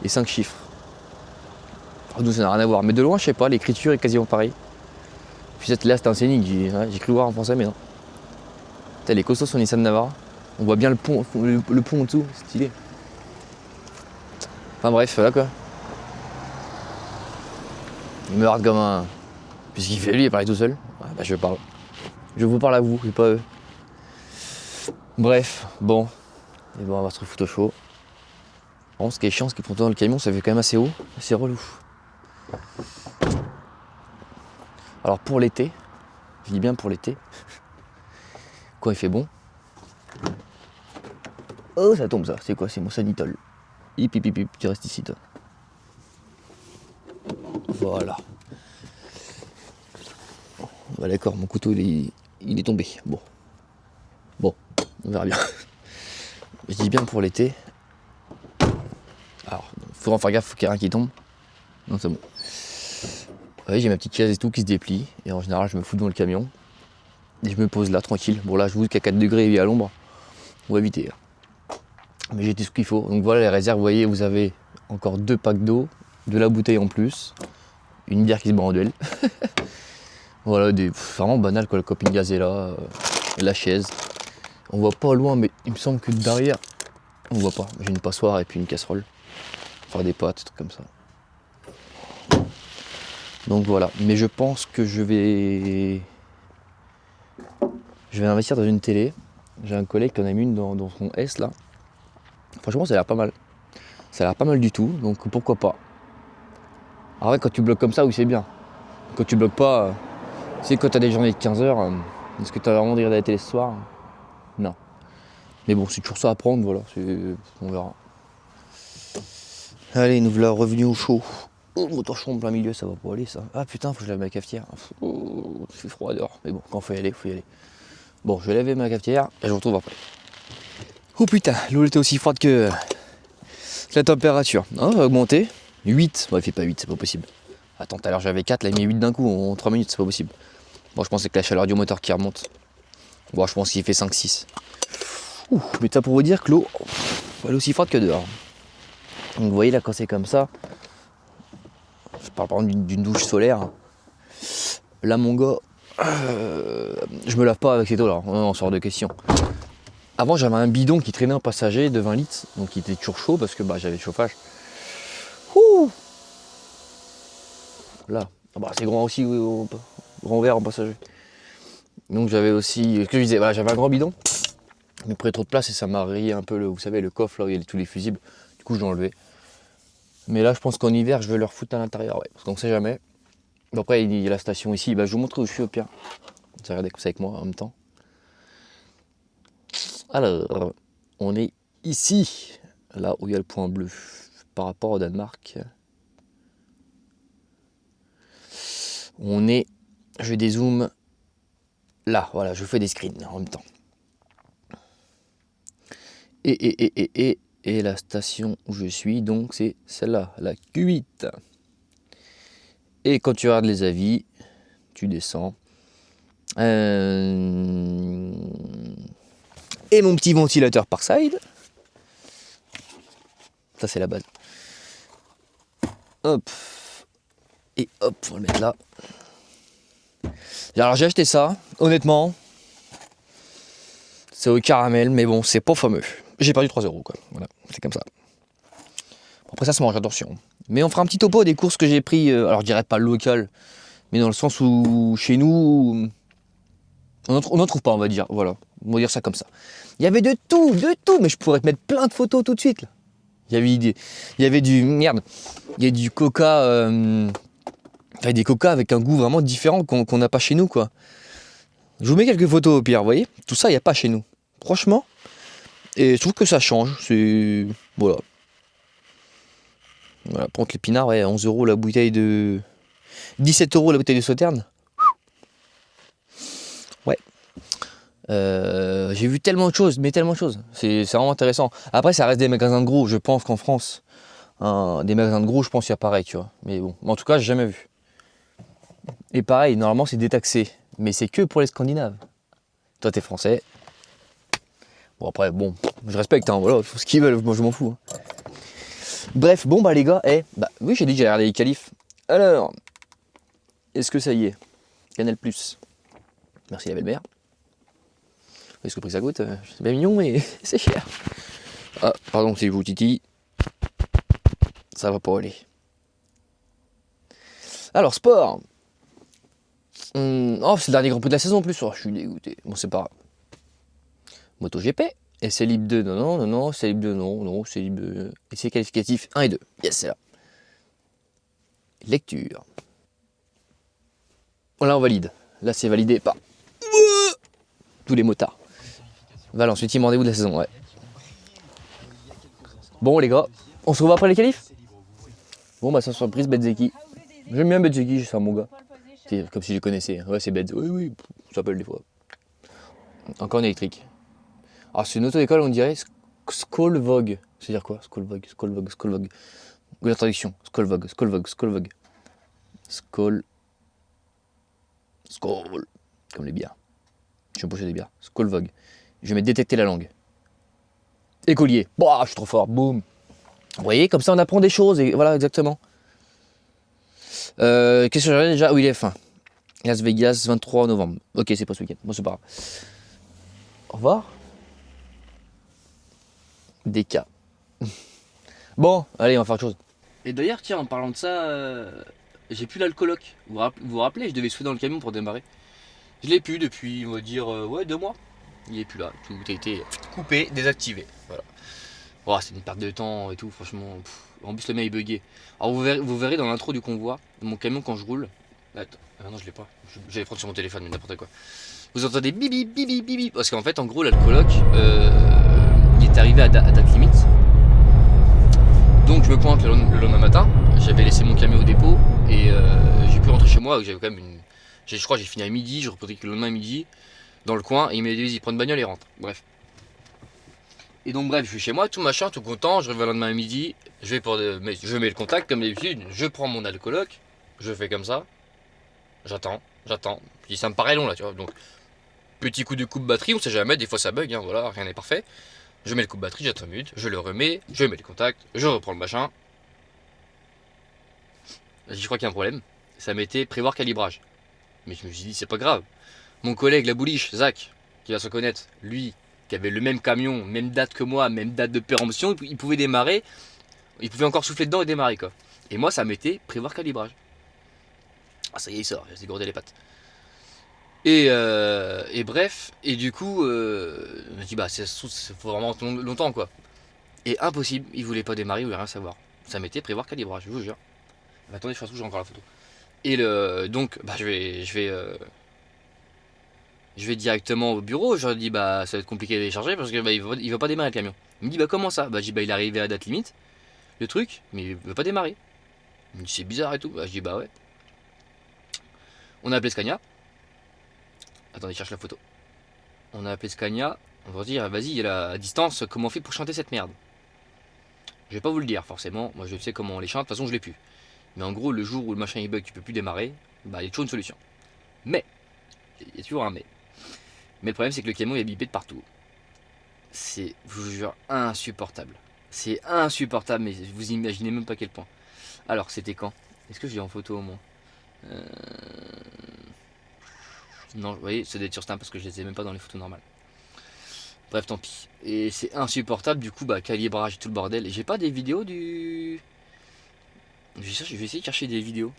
et 5 chiffres. Nous, ça n'a rien à voir. Mais de loin, je sais pas, l'écriture est quasiment pareille. Puis là, c'est un scénic, j'ai cru voir en français, mais non. Putain, les costauds sur Nissan Navara. On voit bien le pont en dessous, c'est stylé. Enfin bref, voilà quoi. Il me regarde comme un. Puisqu'il fait lui, il parle tout seul. Ouais, bah je parle. Je vous parle à vous, et pas eux. Bref, bon. Et bon, on va se refoutre au chaud. Bon, ce qui est chiant, c'est que dans le camion, ça fait quand même assez haut. C'est relou. Alors pour l'été, je dis bien pour l'été, quand il fait bon. Oh, ça tombe ça. C'est quoi? C'est mon sanitol. Hip hip hip hip, tu restes ici toi. Voilà. Bah d'accord, mon couteau il est tombé. Bon. Bon, on verra bien. Je dis bien pour l'été. Alors, faut en faire gaffe, faut qu'il y ait rien qui tombe. Non, c'est bon. Ouais, j'ai ma petite chaise et tout qui se déplie. Et en général, je me fous dans le camion. Et je me pose là, tranquille. Bon, là, je vous dis qu'à 4 degrés, il est à l'ombre. On va éviter. Mais j'ai tout ce qu'il faut. Donc voilà les réserves. Vous voyez, vous avez encore 2 packs d'eau, de la bouteille en plus, une bière qui se bat en duel. Voilà, vraiment banal quoi. Le coping gaz est là, la chaise. On voit pas loin, mais il me semble que derrière, on voit pas. J'ai une passoire et puis une casserole. Faire des pâtes, des trucs comme ça. Donc voilà. Mais je pense que je vais investir dans une télé. J'ai un collègue qui en a mis une dans son S là. Franchement, ça a l'air pas mal. Ça a l'air pas mal du tout, donc pourquoi pas. En vrai, quand tu bloques comme ça, oui, c'est bien. Quand tu bloques pas, tu sais, quand t'as des journées de 15 heures, est-ce que t'as vraiment envie de regarder la télé ce soir? Non. Mais bon, c'est toujours ça à prendre, voilà, on verra. Allez, nous voilà revenus au chaud. Oh, mon torchon en plein milieu, ça va pas aller ça. Ah putain, faut que je lave ma cafetière. Oh, il fait froid dehors. Mais bon, quand faut y aller, faut y aller. Bon, je vais laver ma cafetière et je vous retrouve après. Oh putain, l'eau était aussi froide que la température. Ah, elle va augmenter. 8. Bon, il fait pas 8, c'est pas possible. Attends, tout à l'heure j'avais 4, là il met 8 d'un coup en 3 minutes, c'est pas possible. Bon, je pense que c'est la chaleur du moteur qui remonte. Bon, je pense qu'il fait 5-6. Ouh, mais ça pour vous dire que l'eau, elle est aussi froide que dehors. Donc vous voyez là, quand c'est comme ça, je parle par exemple d'une douche solaire. Là, mon gars, je me lave pas avec cette eau là, on sort de question. Avant, j'avais un bidon qui traînait un passager de 20 litres, donc il était toujours chaud parce que j'avais le chauffage. Ouh là, ah bah, c'est grand aussi, grand verre en passager. Donc j'avais aussi, ce que je disais, voilà, j'avais un grand bidon, mais pris trop de place et ça m'a rayé un peu vous savez, le coffre là où il y a tous les fusibles. Du coup, je l'ai enlevé. Mais là, je pense qu'en hiver, je vais le refoutre à l'intérieur, ouais, parce qu'on sait jamais. Bon, après, il y a la station ici, je vais vous montrer où je suis au pire. Vous regardez comme ça avec moi en même temps. Alors, on est ici, là où il y a le point bleu, par rapport au Danemark. On est, je dézoome, là, voilà, je fais des screens en même temps. Et la station où je suis, donc c'est celle-là, la Q8. Et quand tu regardes les avis, tu descends. Et mon petit ventilateur par side. Ça c'est la base. Hop. Et hop, on va le mettre là. Alors j'ai acheté ça, honnêtement. C'est au caramel, mais bon, c'est pas fameux. J'ai perdu 3 € quoi. Voilà, c'est comme ça. Après ça se mange, attention. Mais on fera un petit topo des courses que j'ai pris. Alors je dirais pas local, mais dans le sens où chez nous, on n'en trouve pas, on va dire. Voilà, on va dire ça comme ça. Il y avait de tout, mais je pourrais te mettre plein de photos tout de suite. Là. Il y avait du merde. Il y a du coca, des coca avec un goût vraiment différent qu'on n'a pas chez nous quoi. Je vous mets quelques photos au pire, vous voyez. Tout ça, il n'y a pas chez nous. Franchement. Et je trouve que ça change. C'est. Voilà. Voilà. Pour l'épinard, ouais, 11 € la bouteille de. 17 € la bouteille de Sauterne. Ouais. J'ai vu tellement de choses, mais tellement de choses. C'est vraiment intéressant. Après, ça reste des magasins de gros. Je pense qu'en France, des magasins de gros, je pense qu'il y a pareil, tu vois. Mais bon, en tout cas, j'ai jamais vu. Et pareil, normalement, c'est détaxé. Mais c'est que pour les Scandinaves. Toi, t'es français. Bon, après, bon, je respecte, hein, voilà, faut ce qu'ils veulent, moi je m'en fous. Hein. Bref, bon, bah les gars, oui, j'ai dit que j'allais regarder les qualifs. Alors, est-ce que ça y est? Canal+. Merci la belle-mère. Est-ce que le prix ça coûte? C'est bien mignon, mais c'est cher. Ah, pardon, c'est vous, Titi. Ça va pas aller. Alors, sport. Oh, c'est le dernier Grand Prix de la saison en plus. Oh, je suis dégoûté. Bon, c'est pas grave. MotoGP. Essai libre 2, non, essai libre 2, non, essai libre 2. Essai qualificatif 1 et 2. Yes, c'est là. Lecture. Là, on valide. Là, c'est validé par tous les motards. Valence, 8e rendez-vous de la saison, ouais. Bon, les gars, on se revoit après les qualifs. Bon, bah, sans surprise, Bezzeki. J'aime bien Bezzeki, c'est un bon gars. C'est comme si je le connaissais. Ouais, c'est Bedz. Oui, ça s'appelle des fois. Encore une électrique. Alors, c'est une auto-école, on dirait Skolvog. C'est-à-dire quoi? Skolvog. La traduction. Skolvog. Skol. Comme les bières. Je suis poché des bières. Skolvog. Je vais mettre détecter la langue. Écolier. Bah, je suis trop fort. Boum. Vous voyez, comme ça on apprend des choses. Et voilà, exactement. Qu'est-ce que j'avais déjà? Oui, les F1. Las Vegas, 23 novembre. Ok, c'est pas ce week-end. Bon, c'est pas grave. Au revoir. DK. Bon, allez, on va faire autre chose. Et d'ailleurs, tiens, en parlant de ça, j'ai plus l'alcooloc. Vous vous rappelez, je devais souffler dans le camion pour démarrer. Je l'ai plus depuis, on va dire, 2 mois. Il est plus là. Tout a été coupé, désactivé. Voilà. Oh, c'est une perte de temps et tout, franchement. En plus, le mec est bugué. Alors, vous verrez dans l'intro du convoi, mon camion quand je roule. Attends, ah non, je l'ai pas. J'allais prendre sur mon téléphone, mais n'importe quoi. Vous entendez bibi, bibi, bibi. Parce qu'en fait, en gros, l'alcooloc, il est arrivé à date limite. Donc, je me pointe le lendemain matin. J'avais laissé mon camion au dépôt et j'ai pu rentrer chez moi. J'avais quand même une. Je crois que j'ai fini à midi. Je reprenais que le lendemain à midi dans le coin et il m'a dit vas-y, prends une bagnole et rentre. Bref. Et donc bref, je suis chez moi, tout machin, tout content, je reviens le lendemain à midi, je mets le contact comme d'habitude, je prends mon alcooloc, je fais comme ça, j'attends, puis ça me paraît long là, tu vois, donc petit coup de coupe batterie, on sait jamais, des fois ça bug, hein, voilà, rien n'est parfait, je mets le coupe batterie, j'attends 5 minutes, je le remets, je mets le contact, je reprends le machin, je crois qu'il y a un problème, ça mettait prévoir calibrage, mais je me suis dit c'est pas grave, mon collègue la bouliche, Zach, qui va se connaître, lui, qui avait le même camion, même date que moi, même date de péremption, il pouvait démarrer, il pouvait encore souffler dedans et démarrer quoi. Et moi ça mettait prévoir calibrage. Ah ça y est il sort, il s'est gourdé les pattes. Et bref, et du coup, je me dis bah ça faut vraiment longtemps quoi. Et impossible, il voulait pas démarrer, il voulait rien savoir. Ça mettait prévoir calibrage, je vous jure. Attendez, je pense que j'ai encore la photo. Et donc bah je vais directement au bureau, je leur dis bah ça va être compliqué de les charger parce que bah, il va pas démarrer le camion. Il me dit bah comment ça? Bah je dis bah il est arrivé à date limite, le truc, mais il veut pas démarrer. Il me dit c'est bizarre et tout. Bah je dis bah ouais. On a appelé Scania. Attendez, je cherche la photo. On a appelé Scania. On va dire, vas-y, à distance, comment on fait pour chanter cette merde? Je vais pas vous le dire, forcément. Moi, je sais comment on les chante. De toute façon, je l'ai plus. Mais en gros, le jour où le machin il bug, tu peux plus démarrer, bah, il y a toujours une solution. Mais, il y a toujours un mais. Mais le problème, c'est que le camion est bipé de partout. C'est, je vous jure, insupportable. C'est insupportable, mais vous imaginez même pas quel point. Alors, c'était quand? Est-ce que j'ai en photo au moins? Euh, Non, vous voyez, ça doit être sur Steam parce que je les ai même pas dans les photos normales. Bref, tant pis. Et c'est insupportable, du coup, bah, calibrage et tout le bordel. Et j'ai pas des vidéos du. Je vais essayer de chercher des vidéos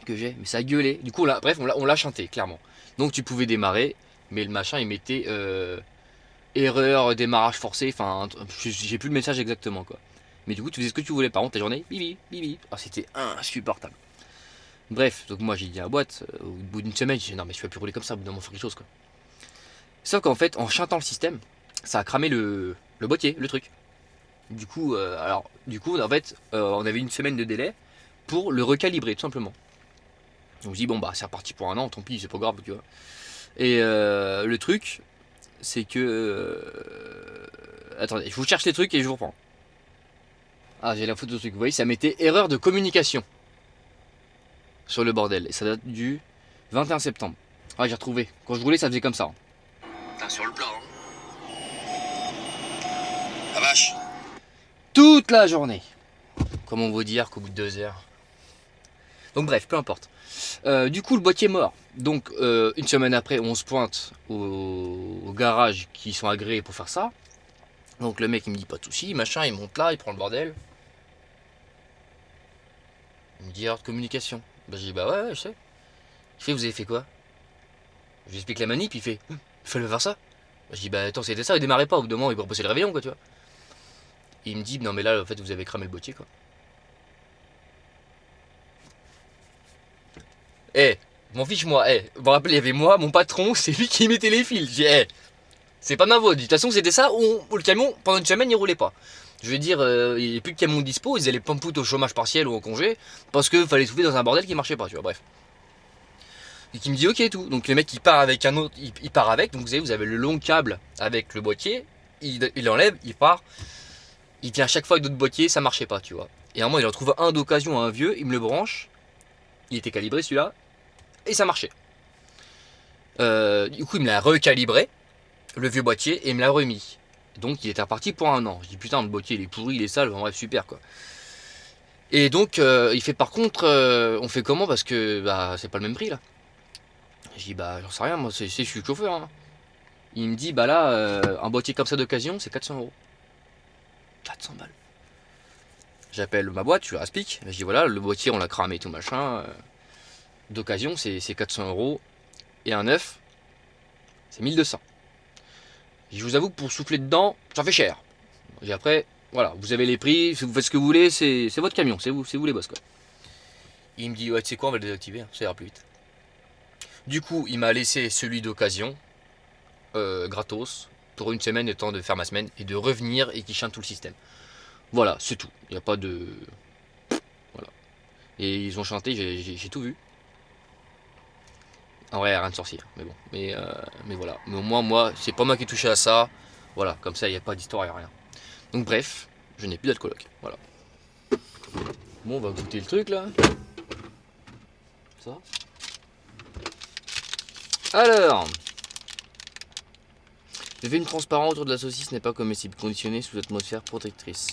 que j'ai, mais ça a gueulé. Du coup, bref, on l'a chanté, clairement. Donc tu pouvais démarrer, mais le machin, il mettait erreur, démarrage forcé. Enfin, j'ai plus le message exactement, quoi. Mais du coup, tu faisais ce que tu voulais. Par contre, ta journée, bibi, bibi. Ah, c'était insupportable. Bref, donc moi j'ai dit à la boîte, au bout d'une semaine, j'ai dit non, mais je peux plus rouler comme ça, au bout d'un moment, faut quelque chose, quoi. Sauf qu'en fait, en chantant le système, ça a cramé le boîtier, le truc. Du coup, en fait, on avait une semaine de délai pour le recalibrer, tout simplement. Donc je dis bon bah c'est reparti pour un an, tant pis, c'est pas grave, tu vois. Et le truc, c'est que attendez, je vous cherche les trucs et je vous reprends. Ah, j'ai la photo de truc. Vous voyez, ça mettait erreur de communication sur le bordel. Et ça date du 21 septembre. Ah, j'ai retrouvé. Quand je roulais, ça faisait comme ça. T'as sur le plan, hein. La vache. Toute la journée. Comment vous dire qu'au bout de 2 heures. Donc bref, peu importe. Du coup, le boîtier est mort. Donc une semaine après, on se pointe au garage qui sont agréés pour faire ça. Donc le mec il me dit pas de soucis, machin, il monte là, il prend le bordel. Il me dit erreur de communication. Bah je dis bah ouais, je sais. Il fait vous avez fait quoi? Je lui explique la manip, il fait il fallait faire ça. Bah, je dis bah attends c'était ça, il démarrait pas, au bout d'un moment il pourrait passer le réveillon quoi tu vois. Et il me dit non mais là en fait vous avez cramé le boîtier quoi. Eh, m'en fiche moi, vous vous rappelez il y avait moi, mon patron, c'est lui qui mettait les fils. J'ai c'est pas ma faute. De toute façon c'était ça où le camion pendant une semaine il roulait pas. Je veux dire, il n'y avait plus de camions dispo, ils allaient pampout au chômage partiel ou au congé, parce qu'il fallait souffler dans un bordel qui marchait pas, tu vois, bref. Et qui me dit ok et tout. Donc le mec il part avec un autre, il part avec, donc vous avez le long câble avec le boîtier, il enlève, il part, il vient à chaque fois avec d'autres boîtiers, ça marchait pas, tu vois. Et à un moment il en trouve un d'occasion, un vieux, il me le branche, il était calibré celui-là, et ça marchait. Du coup il me l'a recalibré, le vieux boîtier, et il me l'a remis. Donc il était reparti pour un an. Je dis putain le boîtier il est pourri, il est sale, enfin, bref super quoi. Et donc il fait par contre, on fait comment parce que bah c'est pas le même prix là. Je dis bah j'en sais rien, moi je suis chauffeur. Hein. Il me dit bah là un boîtier comme ça d'occasion c'est 400 euros. 400 balles. J'appelle ma boîte, je leur explique. Je dis voilà le boîtier on l'a cramé et tout machin. D'occasion c'est 400 euros et un neuf c'est 1200. Je vous avoue que pour souffler dedans ça fait cher. Et après voilà vous avez les prix, vous faites ce que vous voulez, c'est votre camion, c'est vous les boss quoi. Il me dit ouais tu sais quoi on va le désactiver, hein, ça ira plus vite. Du coup, il m'a laissé celui d'occasion, gratos, pour une semaine, le temps de faire ma semaine, et de revenir et qu'il chante tout le système. Voilà, c'est tout. Il n'y a pas de... Voilà. Et ils ont chanté, j'ai tout vu. En vrai, rien de sorcier, mais bon. Mais voilà. Mais au moins, moi, c'est pas moi qui ai touché à ça. Voilà, comme ça, il n'y a pas d'histoire, il n'y a rien. Donc bref, je n'ai plus d'alcoologue. Voilà. Bon, on va goûter le truc, là. Ça. Alors... Le film transparent autour de la saucisse n'est pas comestible, conditionné sous atmosphère protectrice.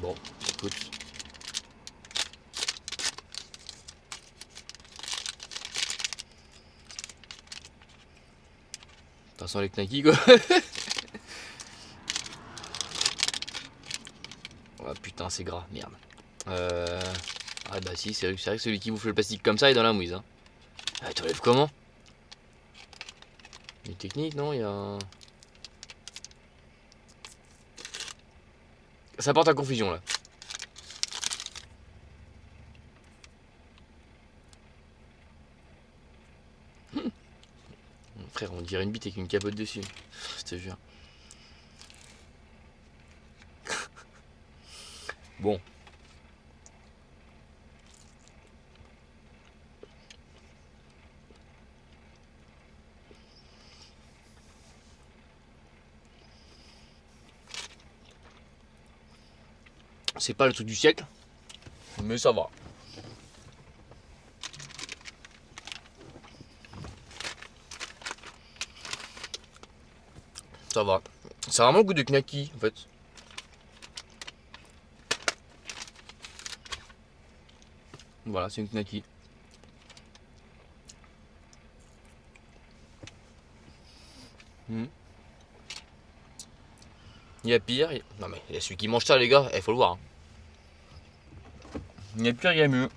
Bon, écoute. Ça sent les knackis quoi. Oh putain, c'est gras, merde. Ah bah si, c'est vrai que celui qui bouffe le plastique comme ça est dans la mouise. Hein. Ah, t'enlèves comment? Une technique, non? Il y a un... Ça porte à confusion là. Frère, on dirait une bite avec une capote dessus. Je te jure. Bon. C'est pas le truc du siècle, mais ça va. Ça va. Ça a vraiment le goût de knacky en fait. Voilà, c'est une knacky. Il y a pire. Non mais il y a celui qui mange ça les gars, il faut le voir. Hein. Il y a pire, il y a mieux.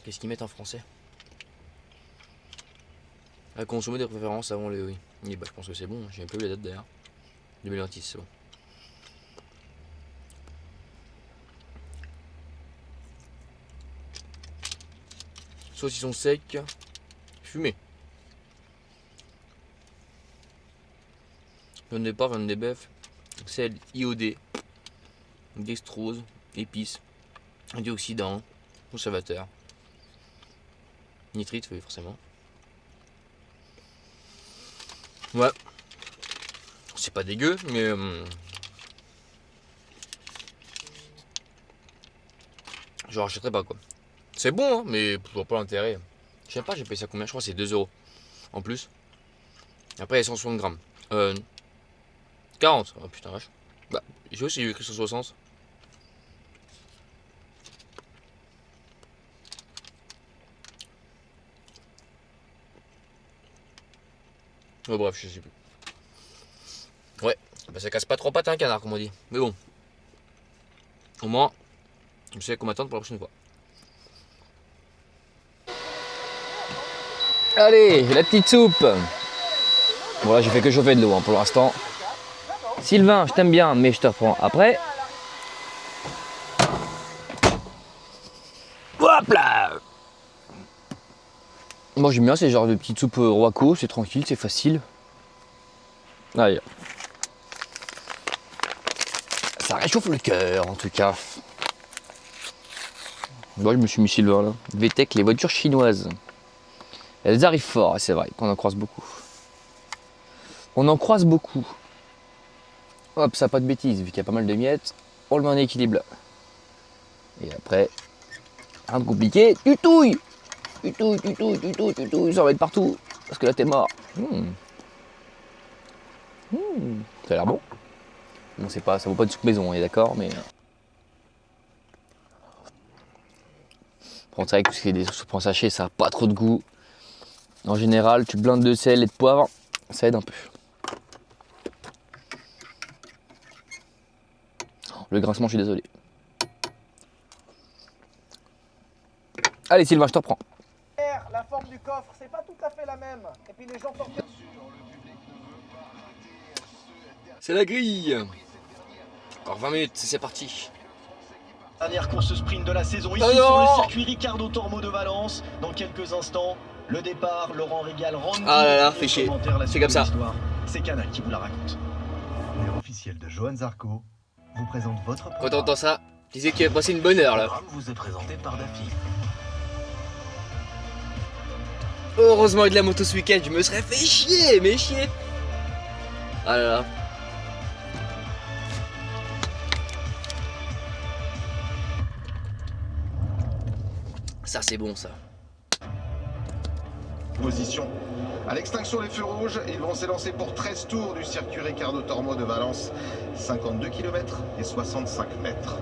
Qu'est-ce qu'ils mettent en français? À consommer des préférences avant les oui. Et bah je pense que c'est bon, j'ai un peu eu la date d'ailleurs. 2026, c'est bon. Saucisson sec, fumé. Viande de porc, viande de bœuf, sel iodé, dextrose, épices, antioxydants, conservateur, nitrite, oui, forcément. Ouais, c'est pas dégueu, mais je rachèterai pas quoi. C'est bon, hein, mais je vois pas l'intérêt. Je sais pas, j'ai payé ça combien? Je crois que c'est 2 € en plus. Après, il y a 160 grammes. 40. Oh putain, vache. Bah, j'ai aussi écrit 160. Oh, bref, je sais plus. Ouais, bah ça casse pas trop pattes un canard, comme on dit. Mais bon. Au moins, je sais qu'on m'attend pour la prochaine fois. Allez, la petite soupe. Bon là j'ai fait que chauffer de l'eau hein, pour l'instant. Sylvain, je t'aime bien, mais je te reprends après. Hop là. Moi j'aime bien ces genres de petites soupes Roaco, c'est tranquille, c'est facile. Allez. Ça réchauffe le cœur en tout cas. Moi je me suis mis Sylvain là. VTEC, les voitures chinoises. Elles arrivent fort, c'est vrai qu'on en croise beaucoup. On en croise beaucoup. Hop, ça pas de bêtises, vu qu'il y a pas mal de miettes, on le met en équilibre là. Et après, rien de compliqué, tu touilles, ça va être partout, parce que là t'es mort. Ça a l'air bon. Bon, c'est pas, ça vaut pas de soupe maison, on est d'accord, mais. Bon, c'est vrai que tout ce qui est des soupes en sachet, ça a pas trop de goût. En général, tu blindes de sel et de poivre, ça aide un peu. Le grincement, je suis désolé. Allez Sylvain, je te reprends. La forme du coffre, c'est pas tout à fait la même. Et puis les gens sortent. C'est la grille. Encore 20 minutes, c'est parti. Dernière course sprint de la saison ici Oh sur le circuit Ricardo Tormo de Valence. Dans quelques instants, le départ, Laurent Régal, Randy. Ah là là, fais chier. C'est comme ça. C'est Canal qui vous la raconte. L'air officiel de Johan Zarco vous présente votre Quand programme. t'entends ça, tu sais qu'il va passer une bonne heure là. Le programme vous est présenté par Daffy. Heureusement avec la moto ce week-end, je me serais fait chier, mais chier. Ah là là. Ça c'est bon ça. Position. À l'extinction des feux rouges, ils vont s'élancer pour 13 tours du circuit Ricardo Tormo de Valence. 52 km et 65 mètres.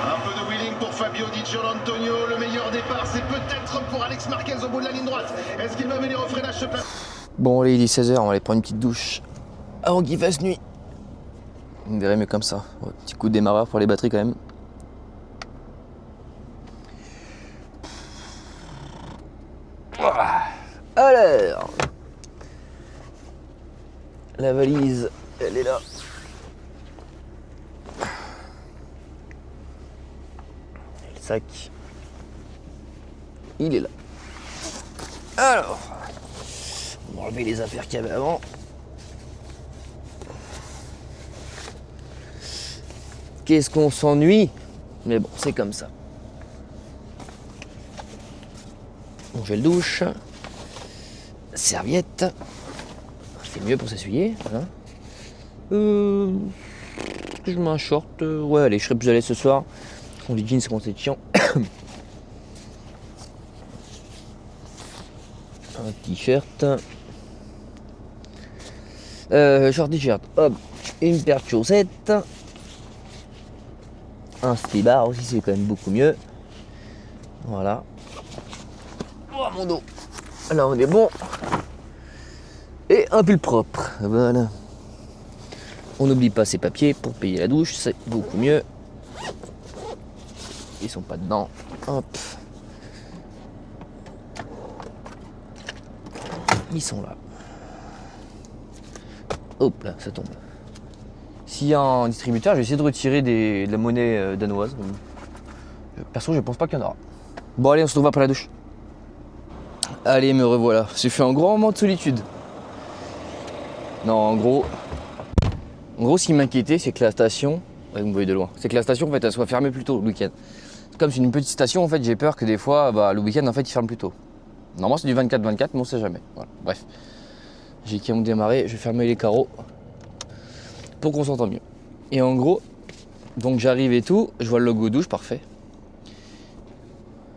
Un peu de wheeling pour Fabio Di Gianantonio. Le meilleur départ, c'est peut-être pour Alex Marquez au bout de la ligne droite. Est-ce qu'il va venir au freinage se placer? Bon allez, il est 16h, on va aller prendre une petite douche avant qu'il fasse nuit. On verrait mieux comme ça. Ouais, petit coup de démarreur pour les batteries quand même. Alors, la valise, elle est là. Et le sac, il est là. Alors, on va enlever les affaires qu'il y avait avant. Qu'est-ce qu'on s'ennuie. Mais bon, c'est comme ça. On gel douche. Serviette. C'est mieux pour s'essuyer. Voilà. Je mets un short. Ouais, allez, je serai plus à l'aise ce soir. On les jeans, c'est chiant. Un t-shirt. Short t-shirt. Hop. Une paire de chaussettes. Un slibard aussi, c'est quand même beaucoup mieux. Voilà. Oh mon dos. Là on est bon. Et un pull propre. Voilà. On n'oublie pas ses papiers pour payer la douche, c'est beaucoup mieux. Ils sont pas dedans. Hop. Ils sont là. Hop là, ça tombe. S'il y a un distributeur, je vais essayer de retirer de la monnaie danoise. Perso, je pense pas qu'il y en aura. Bon allez, on se retrouve après la douche. Allez, me revoilà. J'ai fait un grand moment de solitude. Non, en gros, ce qui m'inquiétait, c'est que la station, ouais, vous me voyez de loin, c'est que la station, en fait, elle soit fermée plus tôt le week-end. Comme c'est une petite station, en fait, j'ai peur que des fois, le week-end, en fait, il ferme plus tôt. Normalement, c'est du 24-24, mais on sait jamais. Voilà. Bref, j'ai qu'à me démarrer, je vais fermer les carreaux pour qu'on s'entende mieux. Et en gros, donc j'arrive et tout, je vois le logo douche, parfait.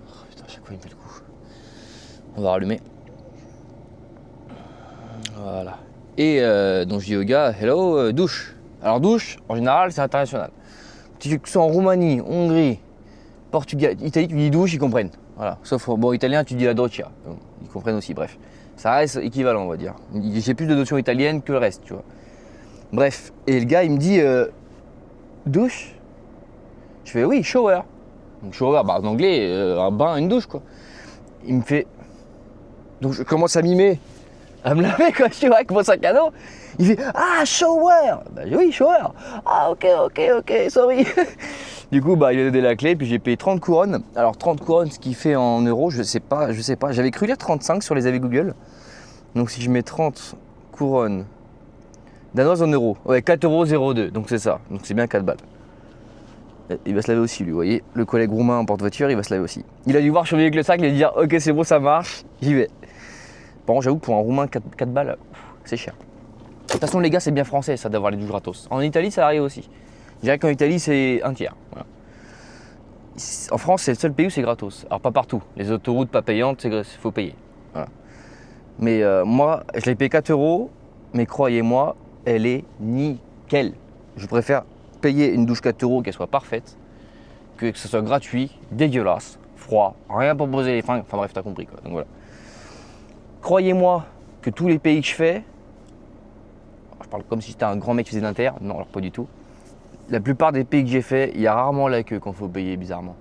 Oh, putain, à chaque fois, il me fait le coup. On va rallumer. Voilà. Et donc je dis au gars, hello, douche. Alors douche, en général, c'est international. Tu sois en Roumanie, Hongrie, Portugal, Italie, tu dis douche, ils comprennent. Voilà. Sauf, bon, italien, tu dis la doccia. Ils comprennent aussi, bref. Ça reste équivalent, on va dire. J'ai plus de notions italiennes que le reste, tu vois. Bref. Et le gars, il me dit, douche. Je fais, oui, shower. Donc shower, en anglais, un bain, une douche, quoi. Il me fait... Donc je commence à mimer, à me laver quand je suis avec mon sac à dos. Il fait ah shower. Oui shower. Ah ok, sorry. Du coup il a donné la clé puis j'ai payé 30 couronnes. Alors 30 couronnes ce qui fait en euros, je sais pas. J'avais cru lire 35 sur les avis Google. Donc si je mets 30 couronnes danoises en euros, ouais 4,02 €, donc c'est ça. Donc c'est bien 4 balles. Il va se laver aussi lui, vous voyez. Le collègue roumain en porte-voiture, il va se laver aussi. Il a dû voir surveiller avec le sac et dire ok c'est bon ça marche, j'y vais. Bon, j'avoue, pour un Roumain, 4 balles, c'est cher. De toute façon, les gars, c'est bien français, ça, d'avoir les douches gratos. En Italie, ça arrive aussi. Je dirais qu'en Italie, c'est un tiers. Voilà. En France, c'est le seul pays où c'est gratos. Alors, pas partout. Les autoroutes pas payantes, il faut payer. Voilà. Mais moi, je l'ai payé 4 €, mais croyez-moi, elle est nickel. Je préfère payer une douche 4 € qu'elle soit parfaite, que ce soit gratuit, dégueulasse, froid, rien pour poser les fringues. Enfin bref, t'as compris quoi. Donc voilà. Croyez-moi que tous les pays que je fais, je parle comme si j'étais un grand mec qui faisait d'inter, non alors pas du tout. La plupart des pays que j'ai fait, il y a rarement la queue quand il faut payer bizarrement.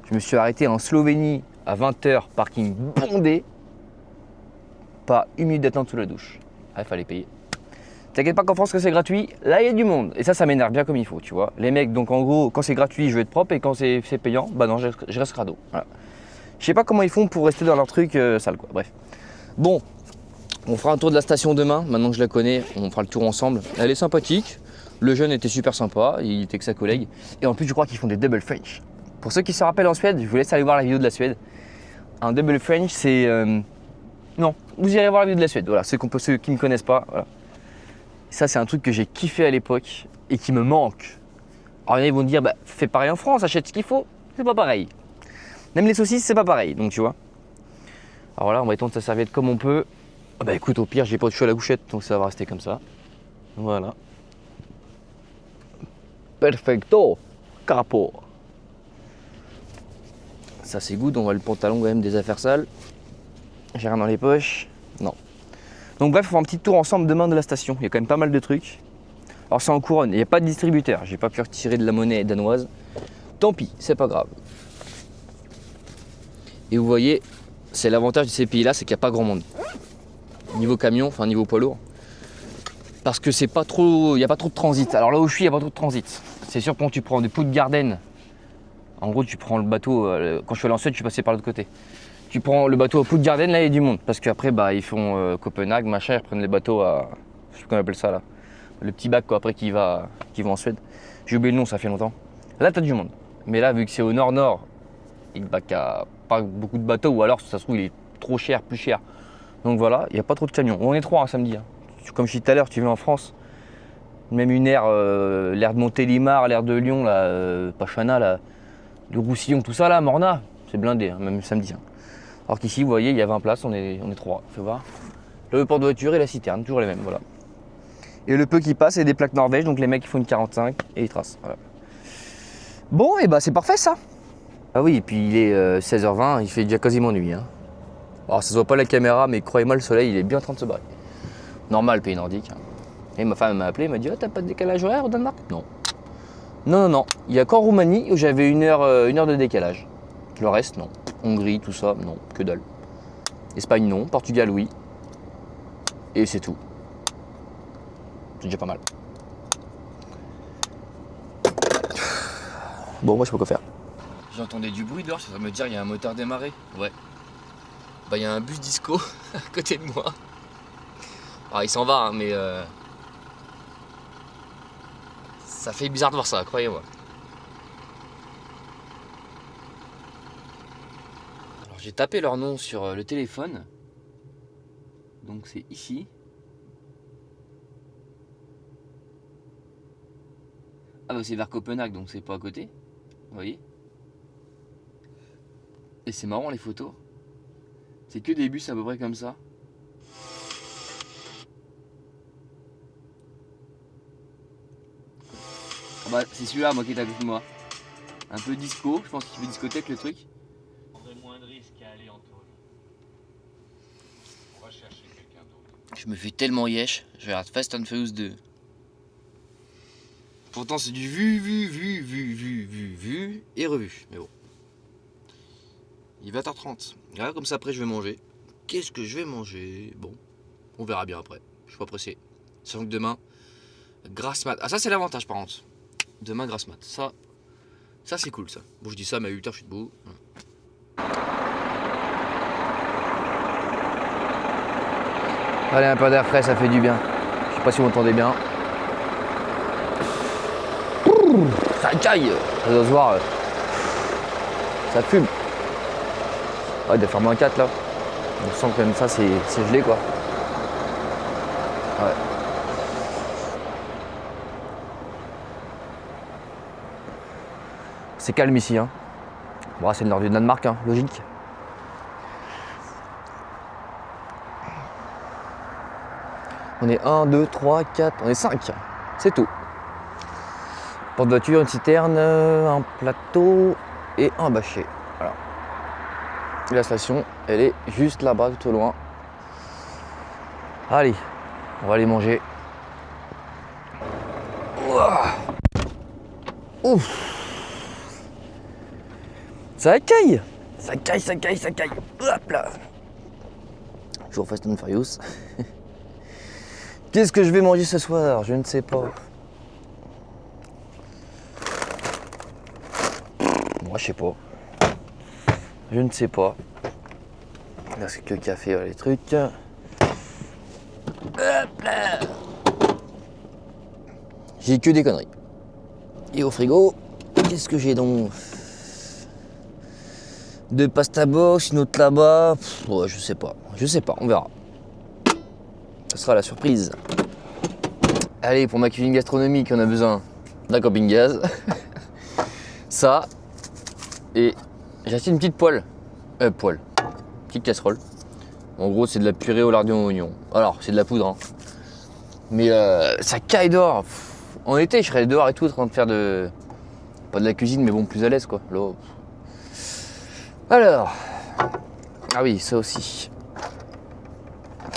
Je me suis arrêté en Slovénie à 20 h, parking bondé, pas une minute d'attente sous la douche. Ah, il fallait payer. T'inquiète pas qu'en France que c'est gratuit, là il y a du monde. Et ça m'énerve bien comme il faut, tu vois. Les mecs, donc en gros, quand c'est gratuit, je veux être propre et quand c'est payant, bah non, je reste crado. Voilà. Je sais pas comment ils font pour rester dans leur truc sale quoi, bref. Bon, on fera un tour de la station demain, maintenant que je la connais, on fera le tour ensemble. Elle est sympathique, le jeune était super sympa, il était que sa collègue. Et en plus je crois qu'ils font des double French. Pour ceux qui se rappellent en Suède, je vous laisse aller voir la vidéo de la Suède. Un double French c'est... Non, vous irez voir la vidéo de la Suède, voilà, ceux qui ne me connaissent pas. Voilà. Ça c'est un truc que j'ai kiffé à l'époque et qui me manque. Alors ils vont dire, bah fais pareil en France, achète ce qu'il faut, c'est pas pareil. Même les saucisses, c'est pas pareil, donc tu vois. Alors là, on va étendre sa serviette comme on peut. Bah écoute, au pire, j'ai pas de choix à la bouchette, donc ça va rester comme ça. Voilà. Perfecto, capo. Ça c'est good, on voit le pantalon quand même des affaires sales. J'ai rien dans les poches, non. Donc bref, on fera un petit tour ensemble demain de la station. Il y a quand même pas mal de trucs. Alors c'est en couronne, il n'y a pas de distributeur. J'ai pas pu retirer de la monnaie danoise. Tant pis, c'est pas grave. Et vous voyez, c'est l'avantage de ces pays-là, c'est qu'il n'y a pas grand monde. Niveau camion, enfin niveau poids lourd. Parce que c'est pas trop, il n'y a pas trop de transit. Alors là où je suis, il n'y a pas trop de transit. C'est sûr quand tu prends des Puttgarden, en gros tu prends le bateau, quand je suis allé en Suède, je suis passé par l'autre côté. Tu prends le bateau à Puttgarden, là il y a du monde. Parce qu'après ils font Copenhague, machin, ils reprennent les bateaux à, je sais pas comment on appelle ça là. Le petit bac quoi, après qui va en Suède. J'ai oublié le nom, ça fait longtemps. Là, t'as du monde. Mais là, vu que c'est au nord-nord, il n'y a pas beaucoup de bateaux, ou alors, ça se trouve, il est trop cher, plus cher. Donc voilà, il n'y a pas trop de camions. On est 3 un samedi. Hein. Comme je dis tout à l'heure, tu viens en France, même une aire, l'aire de Montélimar, l'aire de Lyon, là, Pachana, là, de Roussillon, tout ça, là, Morna, c'est blindé, hein, même samedi. Hein. Alors qu'ici, vous voyez, il y a 20 places, on est 3. Fais voir. Le port de voiture et la citerne, toujours les mêmes, voilà. Et le peu qui passe, c'est des plaques Norvège, donc les mecs ils font une 45 et ils tracent. Voilà. Bon, et bah c'est parfait ça. Ah oui, et puis il est 16h20, il fait déjà quasiment nuit. Hein. Alors ça se voit pas à la caméra, mais croyez-moi, le soleil il est bien en train de se barrer. Normal, pays nordique. Hein. Et ma femme m'a appelé, elle m'a dit oh, t'as pas de décalage horaire au Danemark? Non. Non. Il y a qu'en Roumanie où j'avais une heure de décalage. Le reste, non. Hongrie, tout ça, non, que dalle. Espagne, non. Portugal, oui. Et c'est tout. C'est déjà pas mal. Bon, moi je sais pas quoi faire. J'entendais du bruit dehors, ça va me dire il y a un moteur démarré. Ouais. Bah il y a un bus disco à côté de moi. Alors il s'en va, hein, mais ça fait bizarre de voir ça, croyez-moi. Alors j'ai tapé leur nom sur le téléphone. Donc c'est ici. Ah bah c'est vers Copenhague, donc c'est pas à côté. Vous voyez? Et c'est marrant les photos. C'est que des bus à peu près comme ça. Ah bah c'est celui-là moi qui est à côté de moi. Un peu disco, je pense qu'il fait discothèque le truc. On prendrait moins de risques à aller en tôle. On va chercher quelqu'un d'autre. Je me fais tellement yesh, je regarde Fast and Furious 2. Pourtant c'est du vu et revu. Mais bon. Il est 20h30. Là, comme ça après je vais manger. Qu'est-ce que je vais manger? Bon, on verra bien après. Je suis pas pressé. Sachant que demain, grasse mat. Ah ça c'est l'avantage par contre. Demain grasse mat. Ça c'est cool ça. Bon je dis ça mais à 8h je suis debout. Allez un peu d'air frais ça fait du bien. Je sais pas si vous m'entendez bien. Ça caille, ça doit se voir, ça fume. Ouais, il doit faire moins 4 là. On sent que même ça c'est gelé quoi. Ouais. C'est calme ici hein. Bon, c'est le nord du Danemark, hein, logique. On est 1, 2, 3, 4, on est 5. C'est tout. Porte voiture, une citerne, un plateau et un bâcher. Voilà. Et la station, elle est juste là-bas, tout au loin. Allez, on va aller manger. Ouah. Ouf. Ça caille. Ça caille. Hop là. Toujours Fast and Furious. Qu'est-ce que je vais manger ce soir? Je ne sais pas. Moi, je sais pas. Je ne sais pas. Là, c'est que le café, les trucs. Hop là. J'ai que des conneries. Et au frigo, qu'est-ce que j'ai donc? Deux pasta box, une autre là-bas. Ouais, je sais pas, on verra. Ce sera la surprise. Allez, pour ma cuisine gastronomique, on a besoin d'un camping-gaz. Ça. Et j'ai acheté une petite petite casserole. En gros, c'est de la purée au lardon aux oignons. Alors, c'est de la poudre, hein. Mais ça caille dehors. En été, je serais dehors et tout, en train de faire pas de la cuisine, mais bon, plus à l'aise, quoi. Là. Alors. Ah oui, ça aussi.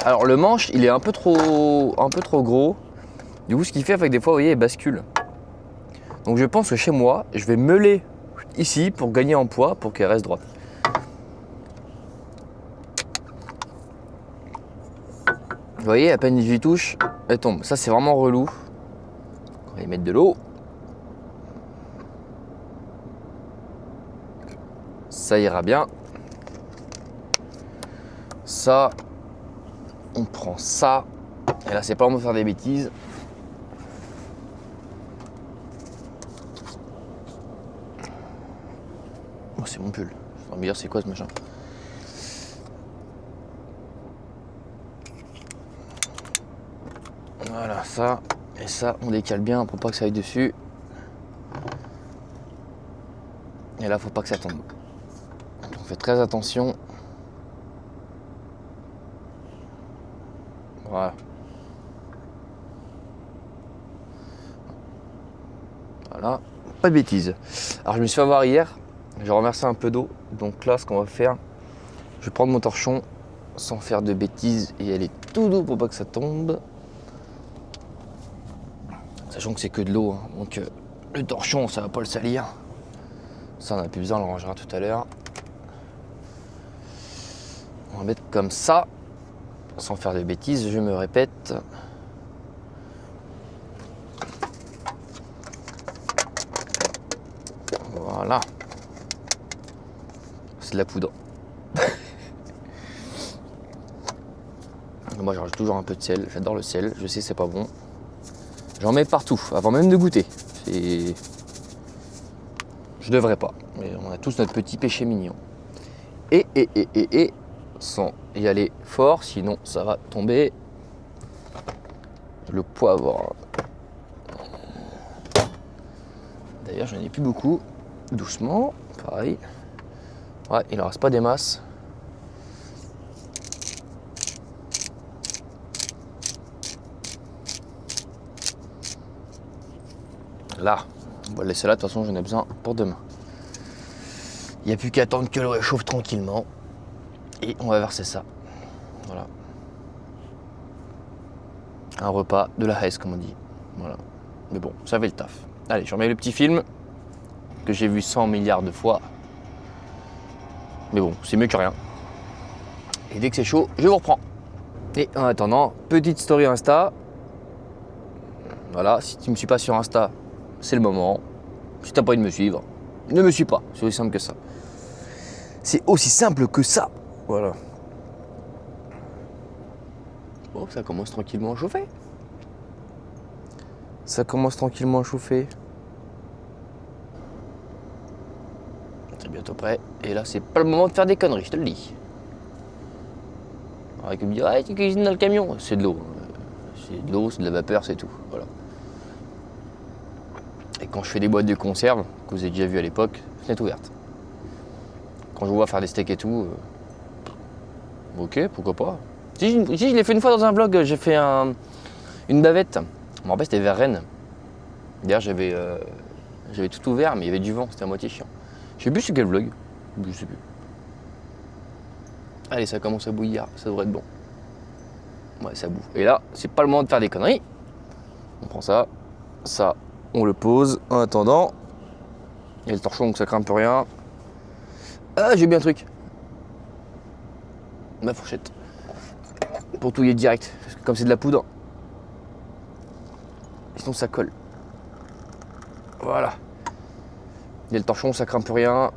Alors, le manche, il est un peu trop gros. Du coup, ce qu'il fait, c'est que des fois, vous voyez, il bascule. Donc, je pense que chez moi, je vais meuler ici pour gagner en poids, pour qu'elle reste droite. Vous voyez, à peine j'y touche, elle tombe. Ça, c'est vraiment relou. On va y mettre de l'eau. Ça ira bien. Ça, on prend ça. Et là, c'est pas pour me faire des bêtises. c'est mon pull. Je vais me dire c'est quoi ce machin. Voilà, ça. Et ça, on décale bien pour pas que ça aille dessus. Et là, faut pas que ça tombe. Donc, on fait très attention. Voilà. Voilà. Pas de bêtises. Alors, je me suis fait avoir hier. J'ai reversé un peu d'eau. Donc là, ce qu'on va faire, je vais prendre mon torchon sans faire de bêtises et aller tout doux pour pas que ça tombe. Sachant que c'est que de l'eau, hein. Donc le torchon, ça va pas le salir. Ça, on n'a plus besoin, on le rangera tout à l'heure. On va mettre comme ça, sans faire de bêtises, je me répète. Voilà. C'est de la poudre. Moi, je rajoute toujours un peu de sel. J'adore le sel. Je sais, c'est pas bon. J'en mets partout, avant même de goûter. Je devrais pas, mais on a tous notre petit péché mignon. Et, sans y aller fort, sinon ça va tomber. Le poivre. D'ailleurs, j'en ai plus beaucoup. Doucement, pareil. Ouais, il en reste pas des masses. Là, on va le laisser là, de toute façon j'en ai besoin pour demain. Il n'y a plus qu'à attendre que l'eau réchauffe tranquillement. Et on va verser ça. Voilà. Un repas de la Hesse, comme on dit. Voilà. Mais bon, ça fait le taf. Allez, je remets le petit film que j'ai vu 100 milliards de fois. Mais bon, c'est mieux que rien. Et dès que c'est chaud, je vous reprends. Et en attendant, petite story Insta. Voilà, si tu ne me suis pas sur Insta, c'est le moment. Si tu n'as pas envie de me suivre, ne me suis pas. C'est aussi simple que ça. C'est aussi simple que ça. Voilà. Oh, ça commence tranquillement à chauffer. Ça commence tranquillement à chauffer. C'est bientôt prêt. Et là, c'est pas le moment de faire des conneries, je te le dis. Alors, il me dit, ouais, tu cuisines dans le camion. C'est de l'eau. C'est de l'eau, c'est de la vapeur, c'est tout. Voilà. Et quand je fais des boîtes de conserve, que vous avez déjà vu à l'époque, fenêtre ouverte. Quand je vous vois faire des steaks et tout, ok, pourquoi pas. Si je l'ai fait une fois dans un vlog, j'ai fait une bavette. Je me rappelle, c'était vers Rennes. D'ailleurs, j'avais tout ouvert, mais il y avait du vent, c'était à moitié chiant. Je sais plus sur quel vlog, je sais plus. Allez, ça commence à bouillir, ça devrait être bon. Ouais, ça boue. Et là, c'est pas le moment de faire des conneries. On prend ça, on le pose en attendant. Il y a le torchon, donc ça craint un peu rien. Ah, j'ai bien un truc. Ma fourchette. Pour touiller direct, parce que comme c'est de la poudre, sinon ça colle. Voilà. Il y a le torchon, ça craint un peu rien.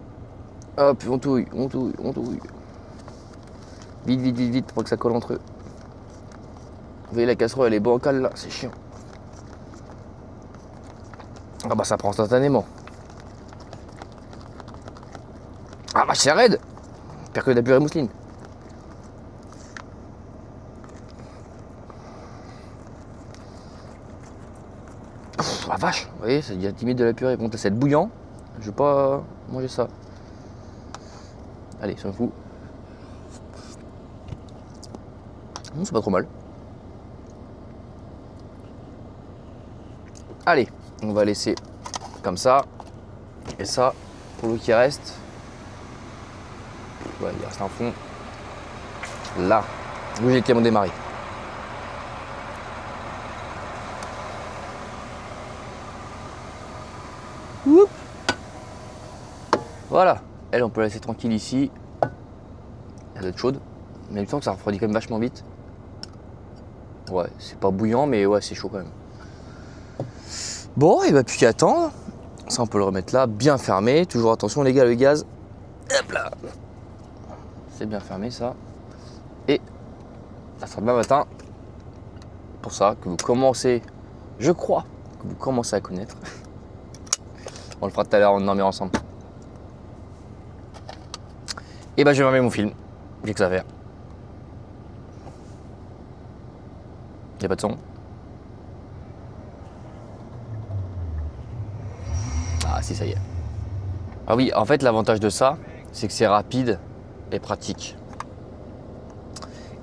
Hop, on touille. Vite, pour pas que ça colle entre eux. Vous voyez, la casserole, elle est bancale là, c'est chiant. Ah bah ça prend instantanément. Ah bah c'est raide. Pire que de la purée mousseline. Pff, la vache, vous voyez, ça devient timide de la purée. Bon, ça va être bouillant. Je vais pas manger ça. Allez, ça me fout. C'est pas trop mal. Allez, on va laisser comme ça. Et ça, pour l'eau qui reste. Ouais, il reste un fond. Là, où j'ai été mon démarré. Oup. Voilà, elle, on peut la laisser tranquille ici. Elle doit être chaude. Mais en même temps, ça refroidit quand même vachement vite. Ouais, c'est pas bouillant, mais ouais, c'est chaud quand même. Bon, et bah plus qu'à attendre. Ça, on peut le remettre là, bien fermé. Toujours attention, les gars, le gaz. Hop là. C'est bien fermé, ça. Et ça sera demain matin. Pour ça que vous commencez, je crois, que vous commencez à connaître. On le fera tout à l'heure, on en dormir ensemble. Et bah je vais fermer mon film. J'ai que ça à faire. Y'a pas de son. Ah si, ça y est. Ah oui, en fait l'avantage de ça, c'est que c'est rapide et pratique.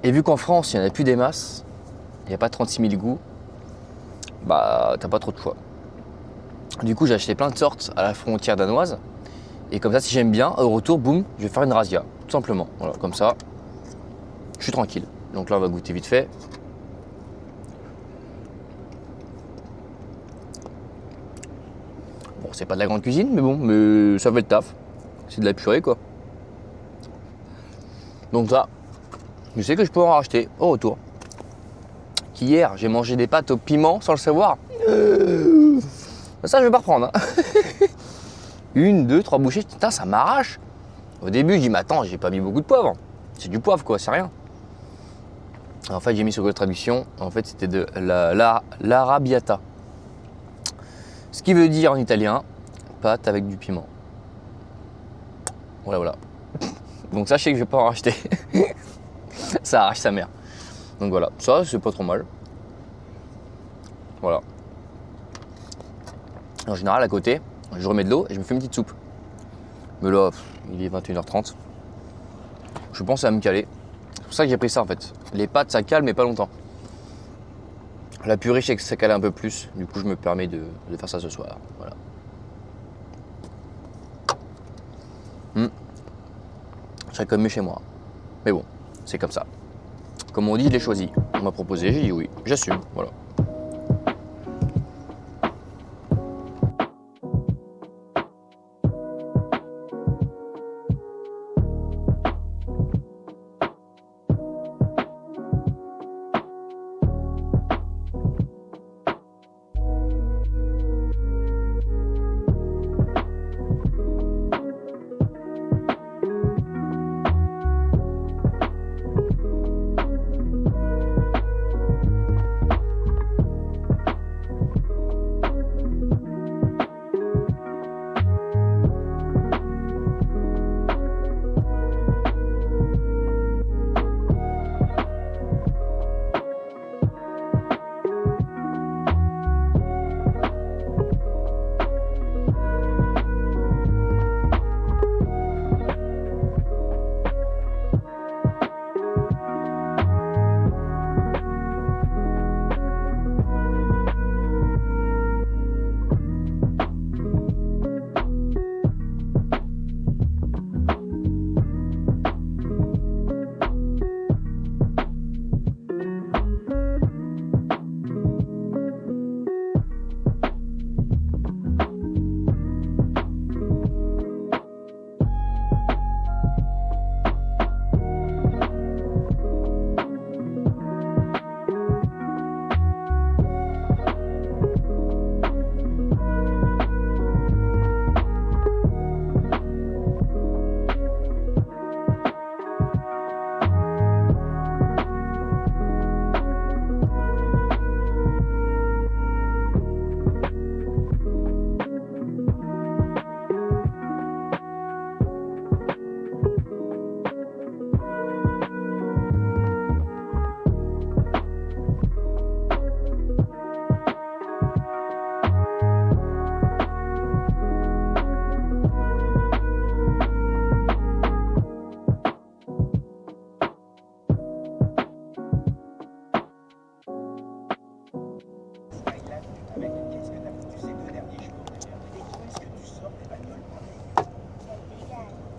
Et vu qu'en France, il n'y en a plus des masses, il n'y a pas 36 000 goûts, bah t'as pas trop de choix. Du coup j'ai acheté plein de sortes à la frontière danoise. Et comme ça, si j'aime bien, au retour, boum, je vais faire une razzia, tout simplement. Voilà, comme ça, je suis tranquille. Donc là, on va goûter vite fait. Bon, c'est pas de la grande cuisine, mais bon, mais ça fait le taf. C'est de la purée, quoi. Donc ça, je sais que je peux en racheter au retour. Qu'hier, j'ai mangé des pâtes au piment sans le savoir. Ça, je vais pas reprendre. Hein. 1, 2, 3 bouchées, putain, ça m'arrache. Au début, je dis, mais attends, j'ai pas mis beaucoup de poivre. C'est du poivre, quoi, c'est rien. En fait, j'ai mis sur Google Traduction, en fait, c'était de l'arrabbiata. Ce qui veut dire en italien, pâte avec du piment. Voilà, voilà. Donc ça, je sais que je vais pas en racheter. Ça arrache sa mère. Donc voilà, ça, c'est pas trop mal. Voilà. En général, à côté, je remets de l'eau et je me fais une petite soupe. Mais là, il est 21h30. Je pense à me caler. C'est pour ça que j'ai pris ça en fait. Les pâtes, ça cale, mais pas longtemps. La purée, je sais que ça cale un peu plus. Du coup, je me permets de faire ça ce soir. Voilà. Je serais comme mieux chez moi. Mais bon, c'est comme ça. Comme on dit, je l'ai choisi. On m'a proposé, j'ai dit oui. J'assume. Voilà.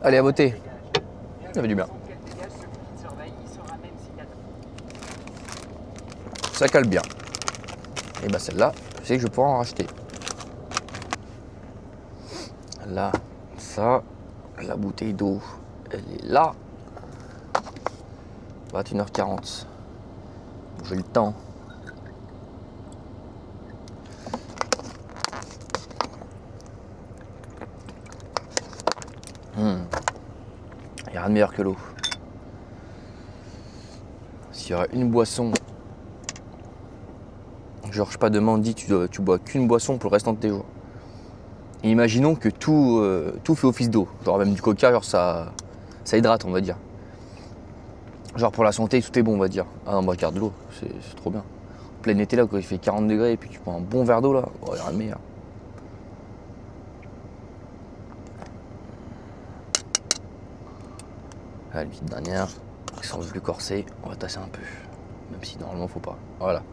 Allez, à voter. Ça fait du bien. Ça cale bien. Et bah celle-là, je sais que je vais pouvoir en racheter. Là, ça, la bouteille d'eau, elle est là. 21h40. J'ai le temps. Il n'y a rien de meilleur que l'eau. S'il y aura une boisson, genre je sais pas, demain on dit tu bois qu'une boisson pour le restant de tes jours. Et imaginons que tout fait office d'eau. Genre même du coca, genre ça Ça hydrate, on va dire. Genre pour la santé, tout est bon, on va dire. Ah non, moi je garde l'eau, c'est trop bien. En plein été là, quand il fait 40 degrés et puis tu prends un bon verre d'eau là, oh, il y a rien de meilleur. Allez, petite dernière, qui sont un peu plus corsés, on va tasser un peu. Même si normalement faut pas. Voilà.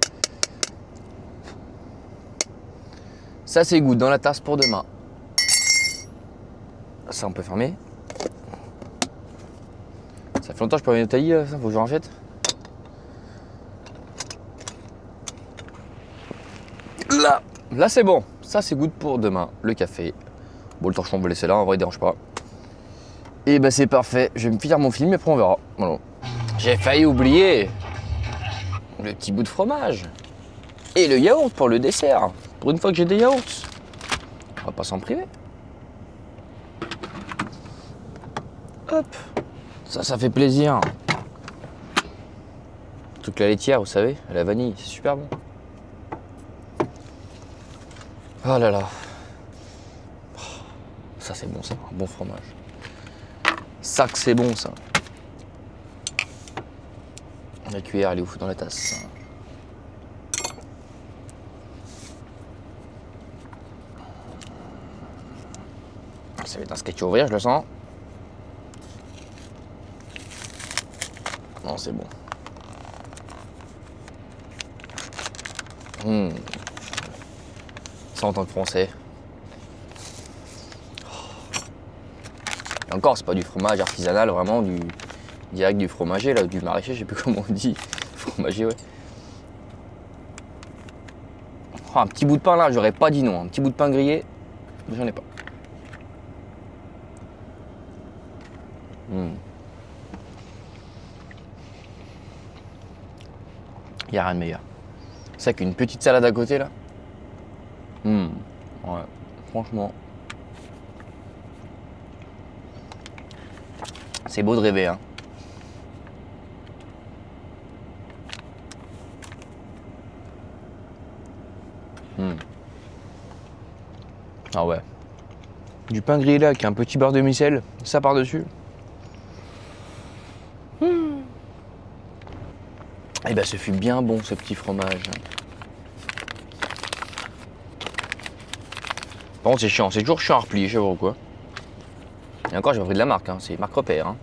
Ça c'est good dans la tasse pour demain. Ça on peut fermer. Ça fait longtemps que je peux rien au taillis, ça faut que je rachète. Là c'est bon. Ça c'est good pour demain. Le café. Bon le torchon on va laisser là, en vrai il dérange pas. Et bah c'est parfait. Je vais me finir mon film et après on verra. Voilà. J'ai failli oublier le petit bout de fromage. Et le yaourt pour le dessert. Pour une fois que j'ai des yaourts. On va pas s'en priver. Hop. Ça fait plaisir. Toute la laitière, vous savez, à la vanille, c'est super bon. Oh là là. Ça c'est bon ça, un bon fromage. Ça que c'est bon ça. La cuillère elle est où dans la tasse? Ça va être un sketch à ouvrir, je le sens. Non, c'est bon. Ça en tant que français. Et encore, c'est pas du fromage artisanal, vraiment du direct du fromager, là, du maraîcher, je sais plus comment on dit. Fromager, ouais. Oh, un petit bout de pain là, j'aurais pas dit non. Un petit bout de pain grillé, mais j'en ai pas. Il n'y a rien de meilleur. C'est qu'une petite salade à côté là. Ouais, franchement. C'est beau de rêver, hein. Ah ouais. Du pain grillé là avec un petit beurre de micelle, ça par-dessus. Et ben ce fut bien bon ce petit fromage. Par contre c'est chiant, c'est toujours chiant à replier, je sais pas pourquoi. Et encore j'ai pas pris de la marque, hein. C'est marque repère. Hein.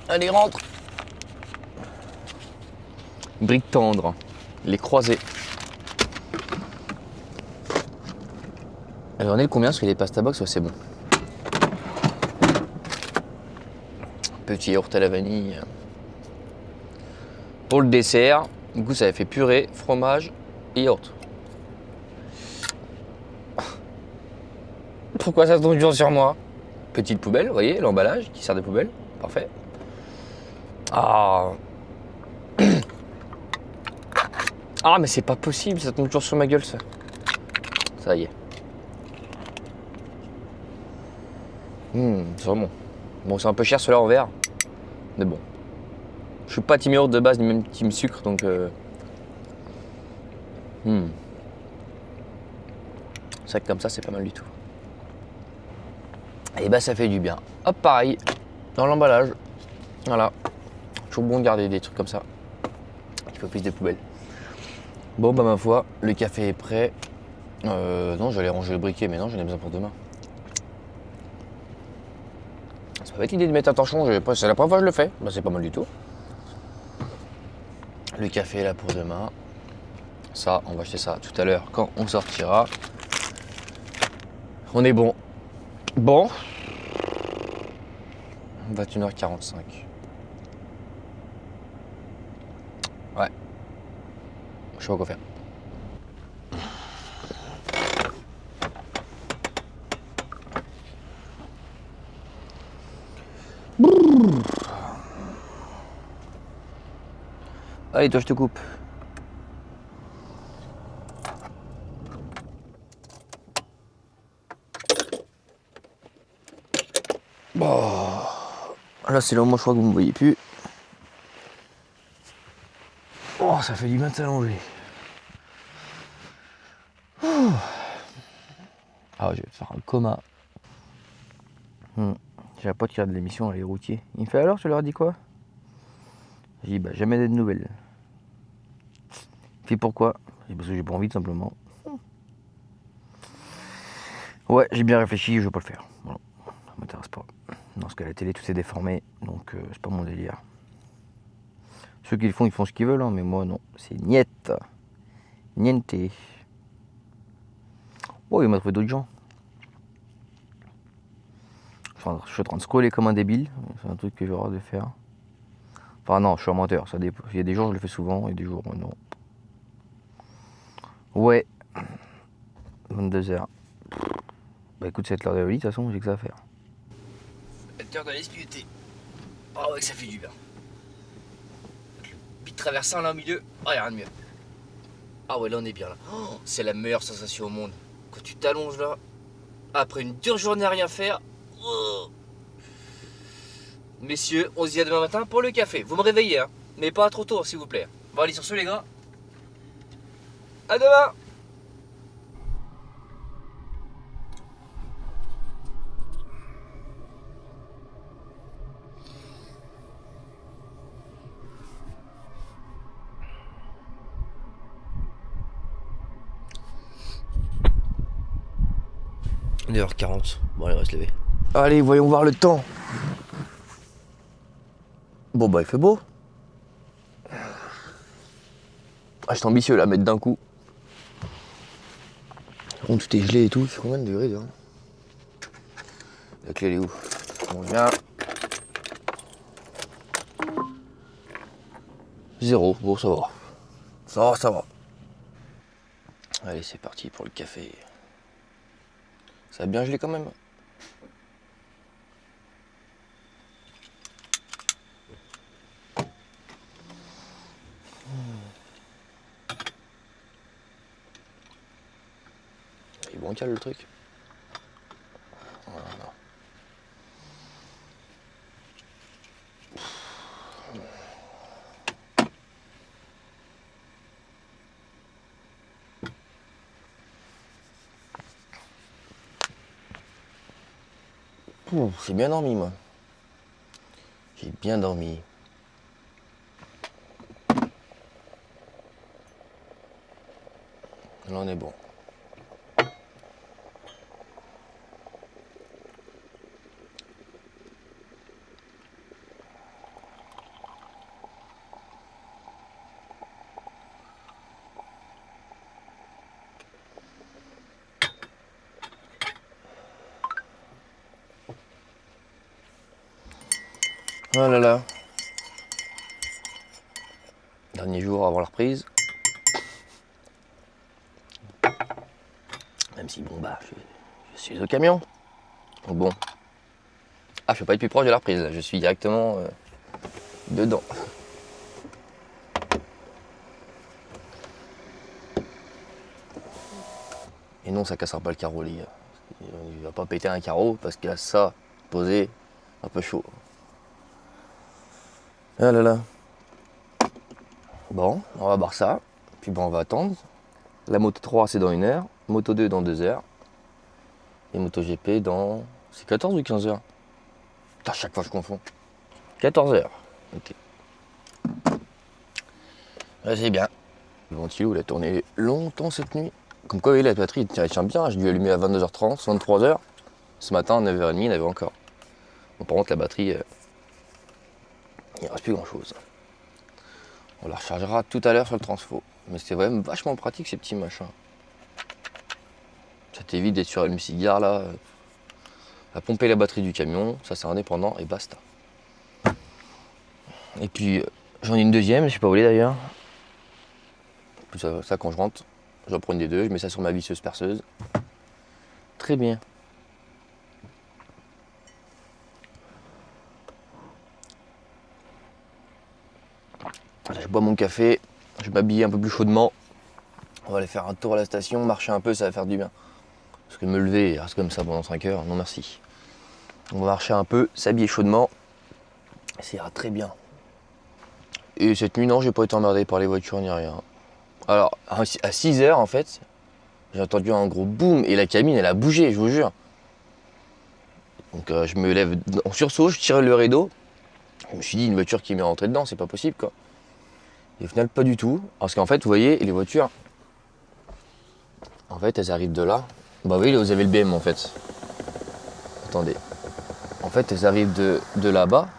Allez rentre. Briques tendres, les croisés. Alors on est le combien parce que les pasta box ouais, c'est bon. Petit yaourt à la vanille. Pour le dessert, du coup ça avait fait purée, fromage et yaourt. Pourquoi ça se tombe toujours sur moi? Petite poubelle, vous voyez, l'emballage qui sert de poubelle. Parfait. Ah. Ah mais c'est pas possible, ça tombe toujours sur ma gueule ça. Ça y est. C'est bon. Bon c'est un peu cher cela en verre. Mais bon. Je suis pas team yaourt de base ni même team sucre donc C'est vrai que comme ça c'est pas mal du tout. Et bah ça fait du bien. Hop pareil. Dans l'emballage. Voilà. Toujours bon de garder des trucs comme ça. Il faut plus de poubelles. Bon bah ma foi, le café est prêt. Non j'allais ranger le briquet mais non j'en ai besoin pour demain. Ça va être l'idée de mettre un torchon, c'est la première fois que je le fais, bah, c'est pas mal du tout. Le café est là pour demain. Ça, on va acheter ça tout à l'heure quand on sortira. On est bon. Bon. 21h45. Ouais. Je sais pas quoi faire. Allez, toi, je te coupe. Bon. Là, c'est le moment, je crois que vous me voyez plus. Oh, ça fait du bien de s'allonger. Ah, je vais faire un coma. J'ai un pote qui regarde l'émission, les routiers. Il me fait alors, tu leur as dit quoi? J'ai dit bah jamais de nouvelles. Il fait pourquoi? J'ai dit parce que j'ai pas envie tout simplement. Ouais, j'ai bien réfléchi, je vais pas le faire. Voilà, ça m'intéresse pas. Non, parce qu'à la télé tout est déformé, donc c'est pas mon délire. Ceux qui le font, ils font ce qu'ils veulent, hein, mais moi non, c'est niette. Niente. Oh, il m'a trouvé d'autres gens. Je suis en train de scroller comme un débile, c'est un truc que j'ai le droit de faire. Enfin non, je suis un menteur, ça dépend. Il y a des jours je le fais souvent et des jours non. Ouais. 22h. Bah écoute, c'est l'heure de la lit, de toute façon, j'ai que ça à faire. 7h d'aller se piéter. Oh ouais que ça fait du bien. Avec le bit traversant là au milieu, oh y'a rien de mieux. Ah ouais là on est bien là. Oh, c'est la meilleure sensation au monde. Quand tu t'allonges là, après une dure journée à rien faire. Oh. Messieurs, on se dit à demain matin pour le café. Vous me réveillez, hein, mais pas trop tôt s'il vous plaît. Bon allez sur ce les gars. À demain. Il est 9h40. Bon allez on va se lever. Allez voyons voir le temps. Bon bah il fait beau. Ah j'étais ambitieux là, à mettre d'un coup. Bon tout est gelé et tout, c'est combien de degrés dehors? La clé elle est où? On vient. 0, bon ça va. Ça va. Allez c'est parti pour le café. Ça a bien gelé quand même. Il est bancal le truc. Voilà. J'ai bien dormi moi. J'ai bien dormi. Là on est bon. Oh là là. Dernier jour avant la reprise. Même si bon bah je suis au camion. Donc bon. Ah je peux pas être plus proche de la reprise, là. Je suis directement dedans. Et non ça cassera pas le carreau les gars. Il va pas péter un carreau parce qu'il a ça posé un peu chaud. Ah là là. Bon, on va voir ça. Puis bon, on va attendre. La moto 3 c'est dans 1 heure. Moto 2 dans 2 heures. Et moto GP dans... C'est 14 ou 15 heures? À chaque fois je confonds. 14 heures. Ok. Ouais, c'est bien. Le ventilo il a tourné longtemps cette nuit. Comme quoi, oui, la batterie elle tient bien. J'ai dû allumer à 22h30, 23h. Ce matin, à 9h30, il y en avait encore. Bon, par contre, la batterie, il ne reste plus grand chose. On la rechargera tout à l'heure sur le transfo. Mais c'est vraiment vachement pratique ces petits machins. Ça t'évite d'être sur une cigare là, à pomper la batterie du camion, ça c'est indépendant et basta. Et puis j'en ai une deuxième, je sais pas où elle est d'ailleurs. Puis ça quand je rentre, j'en prends une des deux, je mets ça sur ma visseuse perceuse. Très bien. Voilà, je bois mon café, je m'habille un peu plus chaudement. On va aller faire un tour à la station, marcher un peu, ça va faire du bien. Parce que me lever et rester comme ça pendant 5 heures, non merci. On va marcher un peu, s'habiller chaudement, et ça ira très bien. Et cette nuit, non, j'ai pas été emmerdé par les voitures ni rien. Alors, à 6 heures en fait, J'ai entendu un gros boom et la cabine elle a bougé, je vous jure. Donc je me lève en sursaut, je tire le rideau. Je me suis dit une voiture qui m'est rentrée dedans, c'est pas possible quoi. Et au final pas du tout. Parce qu'en fait vous voyez les voitures, en fait elles arrivent de là. Bah oui vous avez le BM en fait. Attendez. En fait elles arrivent de là-bas.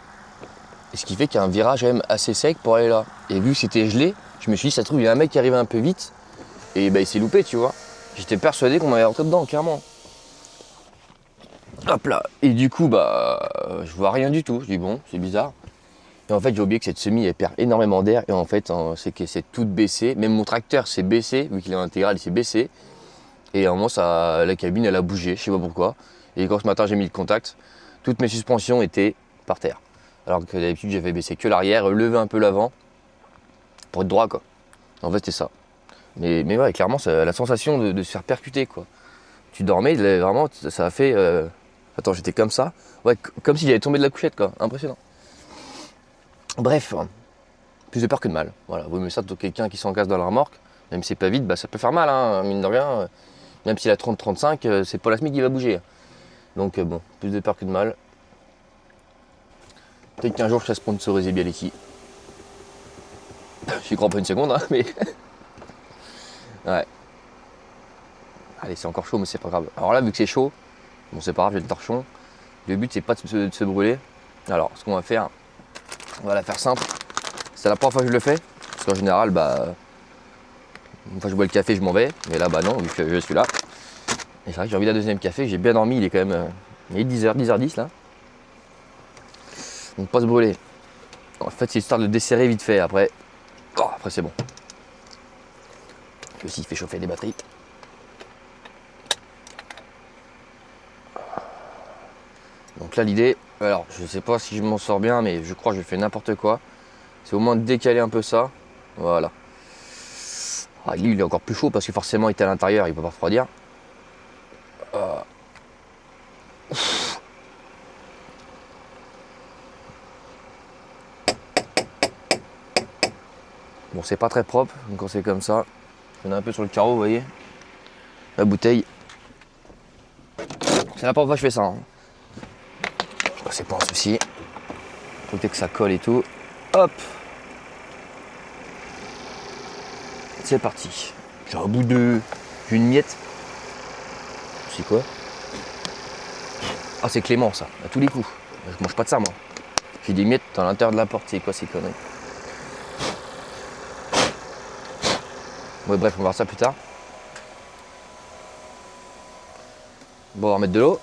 Et ce qui fait qu'il y a un virage quand même assez sec pour aller là. Et vu que c'était gelé, je me suis dit ça se trouve il y a un mec qui arrivait un peu vite. Et bah il s'est loupé tu vois. J'étais persuadé qu'on m'avait rentré dedans clairement. Hop là. Et du coup bah je vois rien du tout. Je dis bon c'est bizarre. Et en fait j'ai oublié que cette semi elle perd énormément d'air. Et en fait c'est que c'est toute baissée. Même mon tracteur s'est baissé, vu qu'il est en intégral il s'est baissé. Et à un moment la cabine elle a bougé, je sais pas pourquoi. Et quand ce matin j'ai mis le contact, toutes mes suspensions étaient par terre. Alors que d'habitude j'avais baissé que l'arrière, levé un peu l'avant pour être droit quoi. En fait c'était ça. Mais ouais clairement c'est la sensation de se faire percuter quoi. Tu dormais, vraiment ça a fait... Attends j'étais comme ça. Ouais comme si j'allais tomber de la couchette quoi, impressionnant. Bref, plus de peur que de mal. Voilà, vaut mieux ça plutôt que quelqu'un qui s'encasse dans la remorque. Même si c'est pas vite, bah ça peut faire mal hein, mine de rien. Même s'il a 30-35, c'est pas la SMIC qui va bouger. Donc bon, plus de peur que de mal. Peut-être qu'un jour je serai sponsorisé Bialetti. J'y crois pas une seconde, hein, mais. Ouais. Allez, c'est encore chaud, mais c'est pas grave. Alors là, vu que c'est chaud, bon, c'est pas grave, j'ai le torchon. Le but, c'est pas de se brûler. Alors, ce qu'on va faire, on va la faire simple. C'est la première fois que je le fais. Parce qu'en général, bah. Une fois que je bois le café, je m'en vais. Mais là, bah non, vu que je suis là. Et c'est vrai que j'ai envie d'un deuxième café. J'ai bien dormi, il est quand même. Il est 10h, 10h10 là. Donc, pas se brûler. En fait, c'est histoire de desserrer vite fait. Après, après c'est bon. Aussi, il fait chauffer des batteries. Donc là, l'idée, alors je sais pas si je m'en sors bien, mais je crois que je fais n'importe quoi. C'est au moins de décaler un peu ça. Voilà. Ah, lui, il est encore plus chaud parce que forcément, il est à l'intérieur, il peut pas refroidir. Bon, c'est pas très propre, donc quand c'est comme ça, il y en a un peu sur le carreau, vous voyez. La bouteille. C'est la première fois que je fais ça. Hein. C'est pas un souci. Faut que ça colle et tout. Hop. C'est parti. J'ai un bout de... J'ai une miette. C'est quoi? Ah c'est Clément ça, à tous les coups. Je mange pas de ça moi. J'ai des miettes à l'intérieur de la porte, c'est quoi ces conneries? Ouais bref, on va voir ça plus tard. Bon on va remettre de l'eau.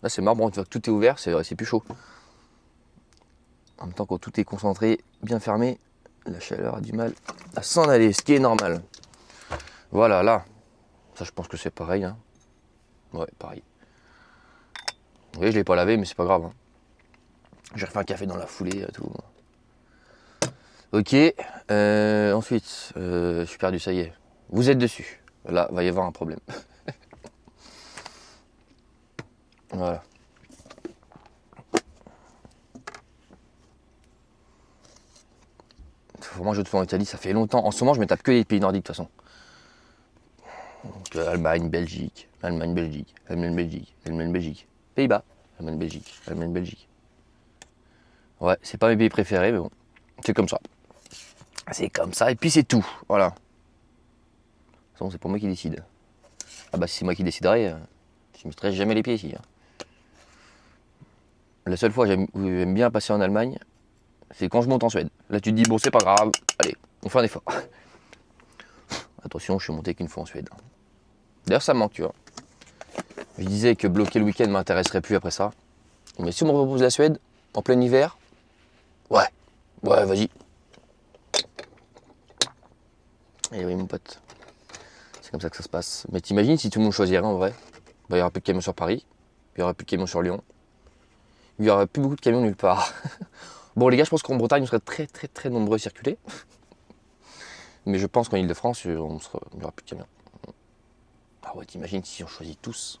Là c'est marrant, tu vois que tout est ouvert, c'est plus chaud. En même temps quand tout est concentré, bien fermé, la chaleur a du mal à s'en aller, ce qui est normal. Voilà là. Ça je pense que c'est pareil. Hein. Ouais, pareil. Vous voyez, je l'ai pas lavé, mais c'est pas grave. Hein. J'ai refait un café dans la foulée, tout. Ok. Ensuite, je suis perdu, ça y est. Vous êtes dessus. Là, va y avoir un problème. Voilà. Moi, je te fais en Italie, ça fait longtemps. En ce moment, je me tape que les pays nordiques, de toute façon. Donc, Allemagne, Belgique, Allemagne, Belgique, Allemagne, Belgique, Allemagne, Belgique, Pays-Bas, Allemagne, Belgique, Allemagne, Belgique. Ouais, c'est pas mes pays préférés, mais bon, c'est comme ça. C'est comme ça, et puis c'est tout, voilà. De toute façon, c'est pas moi qui décide. Ah bah si c'est moi qui déciderais, je me mettrais jamais les pieds ici. Hein. La seule fois où j'aime bien passer en Allemagne, c'est quand je monte en Suède. Là tu te dis, bon c'est pas grave, allez, on fait un effort. Attention, je suis monté qu'une fois en Suède. D'ailleurs ça me manque, tu vois. Je disais que bloquer le week-end m'intéresserait plus après ça. Mais si on me propose la Suède, en plein hiver, ouais, vas-y. Et oui mon pote, c'est comme ça que ça se passe. Mais t'imagines si tout le monde choisirait en vrai, bah, il n'y aura plus de camions sur Paris, il n'y aura plus de camions sur Lyon, il n'y aura plus beaucoup de camions nulle part. Bon les gars, je pense qu'en Bretagne on serait très nombreux à circuler. Mais je pense qu'en Ile-de-France, il n'y aura plus de camions. Ah ouais, t'imagines si on choisit tous.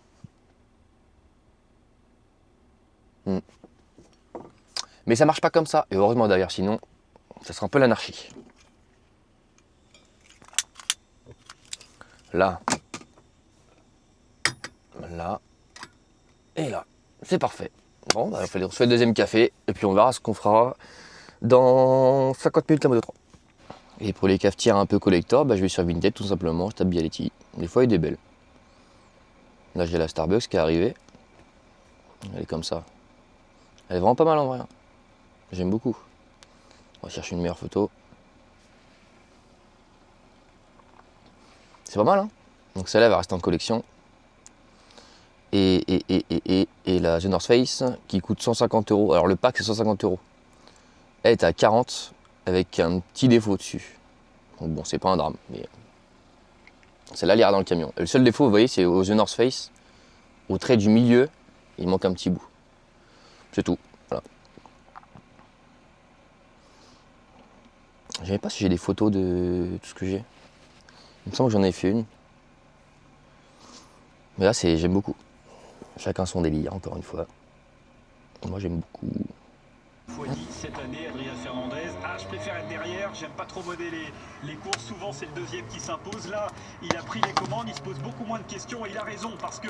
Mais ça marche pas comme ça. Et heureusement d'ailleurs, sinon, ça serait un peu l'anarchie. là, là et là. C'est parfait. Bon, bah, il fallait reçoit le deuxième café et puis on verra ce qu'on fera dans 50 minutes la Moto 3. Et pour les cafetières un peu collector, bah, je vais sur Vinted tout simplement, je tape Bialetti. Des fois il y a des belles. Là j'ai la Starbucks qui est arrivée. Elle est comme ça. Elle est vraiment pas mal en vrai. J'aime beaucoup. On va chercher une meilleure photo. C'est pas mal, hein. Donc celle-là va rester en collection. Et la The North Face qui coûte 150 €. Alors le pack c'est 150 €. Elle est à 40 avec un petit défaut dessus. Donc bon, c'est pas un drame, mais celle-là, elle ira dans le camion. Et le seul défaut, vous voyez, c'est au The North Face, au trait du milieu, il manque un petit bout. C'est tout. Voilà. Je ne sais pas si j'ai des photos de tout ce que j'ai. Il me semble que j'en ai fait une. Mais là, j'aime beaucoup. Chacun son délire, encore une fois. Moi, j'aime beaucoup. x10 cette année, Adrien Fernandez. Ah, je préfère être derrière, j'aime pas trop modder les courses. Souvent, c'est le deuxième qui s'impose. Là, il a pris les commandes, il se pose beaucoup moins de questions et il a raison parce que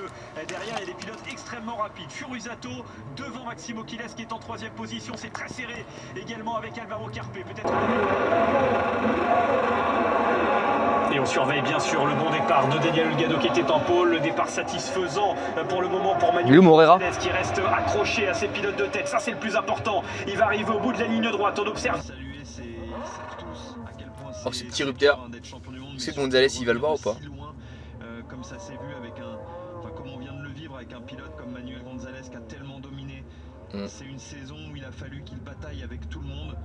derrière, il y a des pilotes extrêmement rapides. Furusato devant Maximo Quiles qui est en 3e position, c'est très serré. Également avec Alvaro Carpe, peut-être. Et on surveille bien sûr le bon départ de Daniel Olgado qui était en pôle, le départ satisfaisant pour le moment pour Manuel Gonzalez qui reste accroché à ses pilotes de tête, ça c'est le plus important. Il va arriver au bout de la ligne droite, on observe. Oh, ce petit rupteur, c'est Gonzalez, il va le voir ou pas? Comme ça s'est vu avec comme on vient de le vivre avec un pilote comme Manuel Gonzalez qui a tellement dominé. C'est une saison où il a fallu qu'il bataille avec tout le monde.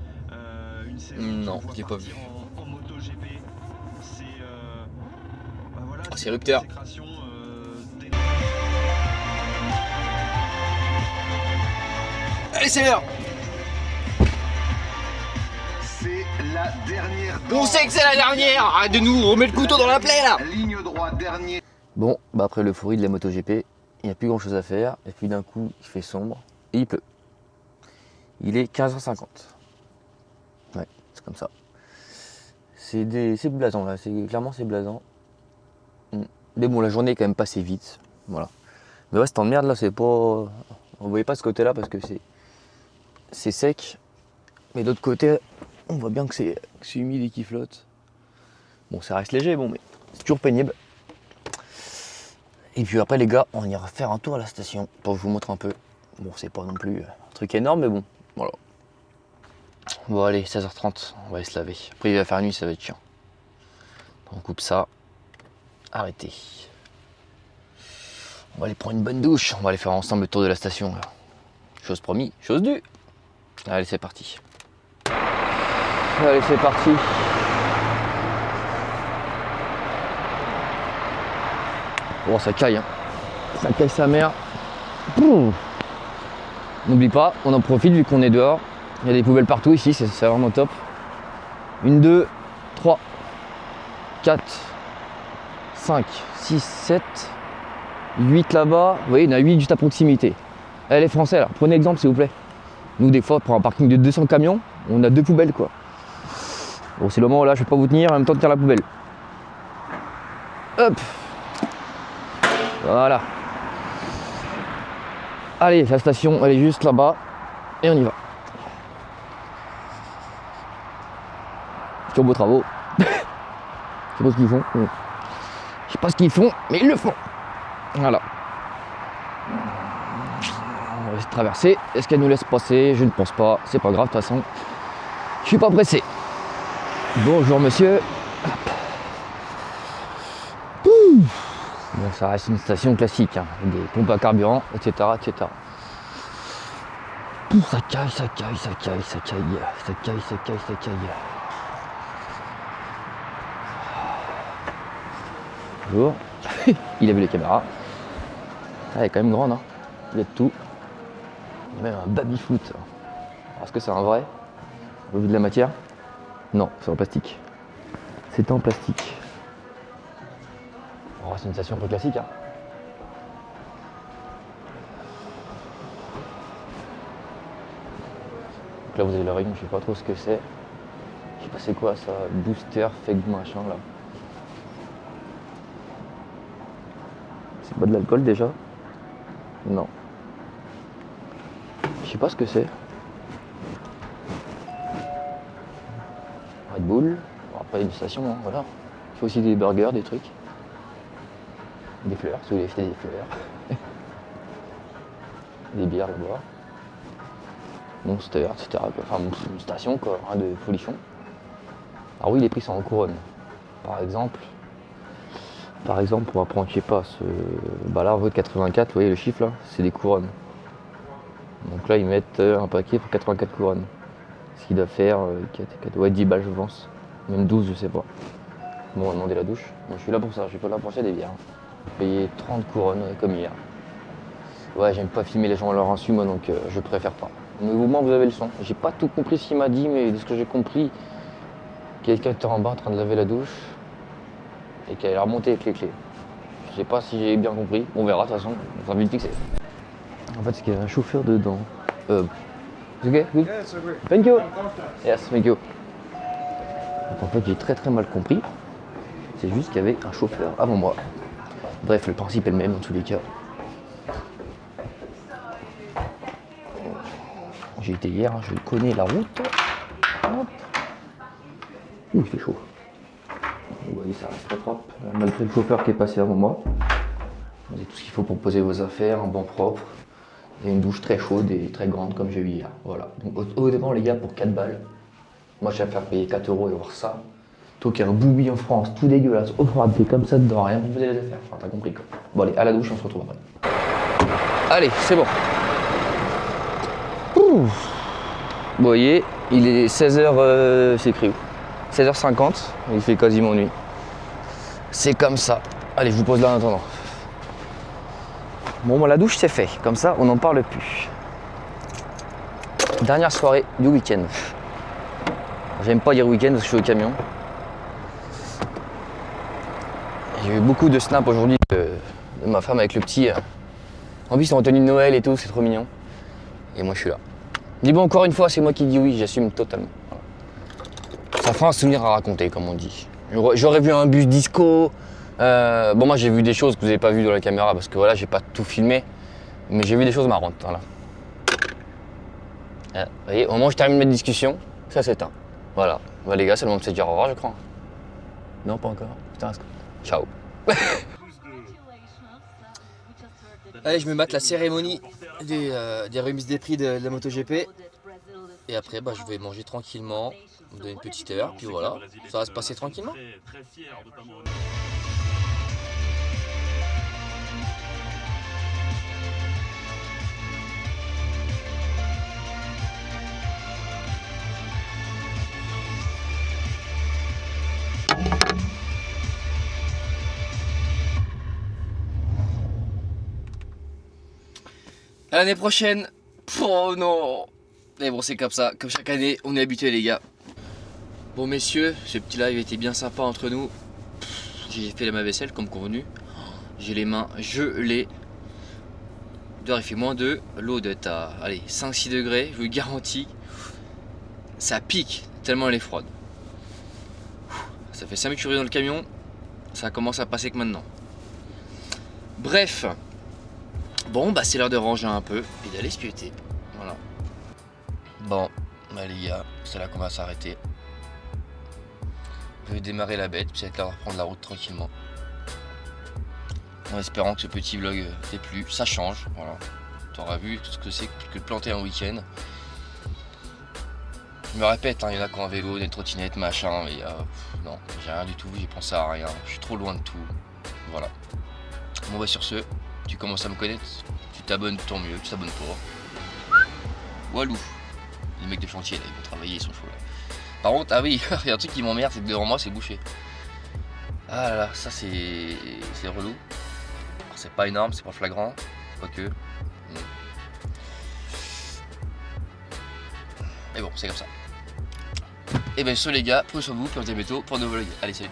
Une saison non, j'ai pas vu. En MotoGP. C'est voilà, c'est rupteur. Allez, c'est l'heure. C'est la dernière. On sait que c'est la dernière. Arrête de nous remettre le couteau dans la plaie là. Ligne droite, dernier. Bon, bah après l'euphorie de la MotoGP, il n'y a plus grand chose à faire. Et puis d'un coup, il fait sombre et il pleut. Il est 15h50. Ouais, c'est comme ça. C'est blasant là, clairement c'est blasant. Mais bon, la journée est quand même passée vite. Voilà. Mais ouais, cette merde là, c'est pas. On voyait pas ce côté là parce que c'est sec. Mais d'autre côté, on voit bien que c'est humide et qu'il flotte. Bon, ça reste léger, bon, mais c'est toujours pénible. Et puis après les gars, on ira faire un tour à la station pour que je vous montre un peu. Bon, c'est pas non plus un truc énorme, mais bon, voilà. Bon allez, 16h30, on va aller se laver. Après il va faire nuit, ça va être chiant. On coupe ça. Arrêtez. On va aller prendre une bonne douche. On va aller faire ensemble le tour de la station. Là. Chose promis, chose due. Allez, c'est parti. Allez, c'est parti. Bon, ça caille. Hein. Ça caille sa mère. N'oublie pas, on en profite vu qu'on est dehors. Il y a des poubelles partout ici, c'est vraiment top. 1, 2, 3, 4, 5, 6, 7, 8 là-bas. Vous voyez, il y en a 8 juste à proximité. Allez les Français, là, prenez exemple s'il vous plaît. Nous, des fois, pour un parking de 200 camions, on a 2 poubelles quoi. Bon, c'est le moment où là, je vais pas vous tenir, en même temps de tenir la poubelle. Hop. Voilà. Allez, la station, elle est juste là-bas. Et on y va. Sur beaux travaux. Je sais pas ce qu'ils font. Je sais pas ce qu'ils font, mais ils le font. Voilà. On va se traverser. Est-ce qu'elle nous laisse passer? Je ne pense pas. C'est pas grave, de toute façon. Je suis pas pressé. Bonjour monsieur. Bon, ça reste une station classique. Hein. Des pompes à carburant, etc. etc. Ça caille, ça caille, ça caille, ça caille. Ça caille, ça caille, ça caille. Bonjour. Il a vu les caméras. Ah, elle est quand même grande, hein. Il y a de tout. Il y a même un baby-foot. Est-ce que c'est un vrai? Au vu de la matière? Non, c'est en plastique. C'est en plastique. Oh, c'est une station un peu classique, hein. Donc là vous avez le rayon, je sais pas trop ce que c'est. Je sais pas c'est quoi ça, booster, fake machin là. C'est pas de l'alcool déjà? Non. Je sais pas ce que c'est. Red Bull. Bon, après une station, hein, voilà. Il faut aussi des burgers, des trucs. Des fleurs, si vous voulez acheter des fleurs. Des bières là-bas. Monster, etc. Enfin, une station quoi, hein, de folichon. Alors oui, les prix sont en couronne. Par exemple, on va prendre, je sais pas, bah là, en votre 84, vous voyez le chiffre là, c'est des couronnes. Donc là, ils mettent un paquet pour 84 couronnes. Ce qui doit faire 10 balles, je pense. Même 12, je sais pas. Bon, on va demander la douche. Moi, je suis là pour ça, je suis pas là pour acheter des bières. J'ai payé 30 couronnes, comme hier. Ouais, j'aime pas filmer les gens à leur insu, moi, donc je préfère pas. Mais au moins, vous avez le son. J'ai pas tout compris ce qu'il m'a dit, mais de ce que j'ai compris, quelqu'un était en bas en train de laver la douche et qu'elle a remonté avec les clés. Je sais pas si j'ai bien compris. On verra, de toute façon, on va vite fixer. En fait, c'est qu'il y a un chauffeur dedans. It's okay? Good? Yeah, it's a great. Thank you. Comfortable. Yes, thank you. Donc en fait, j'ai très mal compris. C'est juste qu'il y avait un chauffeur avant moi. Bref, le principe est le même dans tous les cas. J'ai été hier, je connais la route. Hop. Ouh, il fait chaud. Vous voyez, ça reste très propre. Malgré le chauffeur qui est passé avant moi. Vous avez tout ce qu'il faut pour poser vos affaires, un banc propre. Il y a une douche très chaude et très grande comme j'ai eu hier. Voilà. Donc au départ les gars, pour 4 balles. Moi je vais faire payer 4 € et voir ça. Plutôt qu'un boubi en France, tout dégueulasse, au bradé comme ça dedans, rien pour poser les affaires. Enfin t'as compris quoi. Bon allez, à la douche, on se retrouve après. Allez, c'est bon. Ouh. Vous voyez, il est 16h, c'est écrit où 16h50, il fait quasiment nuit. C'est comme ça. Allez, je vous pose là en attendant. Bon, la douche c'est fait, comme ça on n'en parle plus. Dernière soirée du week-end. J'aime pas dire week-end parce que je suis au camion. J'ai eu beaucoup de snaps aujourd'hui de ma femme avec le petit. En plus, ils sont en tenue de Noël et tout, c'est trop mignon. Et moi je suis là. Dis bon, encore une fois, c'est moi qui dis oui, j'assume totalement. Voilà. Ça fera un souvenir à raconter, comme on dit. J'aurais vu un bus disco. Bon, moi j'ai vu des choses que vous n'avez pas vues dans la caméra parce que voilà, j'ai pas tout filmé, mais j'ai vu des choses marrantes. Voilà. Vous voyez, au moment où je termine ma discussion, ça s'éteint. Voilà. Bah, les gars, c'est le moment de se dire au revoir, je crois. Non, pas encore. Putain, ciao. Allez, je me mate la cérémonie des remises des prix de la MotoGP. Et après, bah, je vais manger tranquillement, me donner une petite heure, puis voilà, ça va se passer tranquillement. À l'année prochaine. Oh non. Mais bon, c'est comme ça, comme chaque année, on est habitué les gars. Bon messieurs, ce petit live était bien sympa entre nous. J'ai fait ma vaisselle comme convenu. J'ai les mains gelées. Dehors il fait -2. L'eau doit être à 5-6 degrés, je vous le garantis. Ça pique tellement elle est froide. Ça fait 5 minutes que je suis dans le camion. Ça commence à passer que maintenant. Bref. Bon bah c'est l'heure de ranger un peu et d'aller se piéter. Voilà. Bon, bah les gars, c'est là qu'on va s'arrêter. Je vais démarrer la bête, puis c'est l'heure de reprendre la route tranquillement. En espérant que ce petit vlog t'ait plu, ça change, voilà. Tu auras vu tout ce que c'est que de planter un week-end. Je me répète, il y en a qui ont un vélo, des trottinettes, machin, mais non, j'ai rien du tout, j'ai pensé à rien, je suis trop loin de tout. Voilà. Bon bah sur ce, tu commences à me connaître, tu t'abonnes tant mieux, tu t'abonnes pas. Walou. Les mecs de chantier là, ils vont travailler, ils sont chauds là. Par contre, ah oui, il y a un truc qui m'emmerde, c'est que devant moi c'est bouché. Ah là là, ça c'est relou. C'est pas énorme, c'est pas flagrant, quoique. Mais bon, c'est comme ça. Et bien sur les gars, prenez soin de vous, puis on se dit à bientôt pour un nouveau vlog. Allez, salut.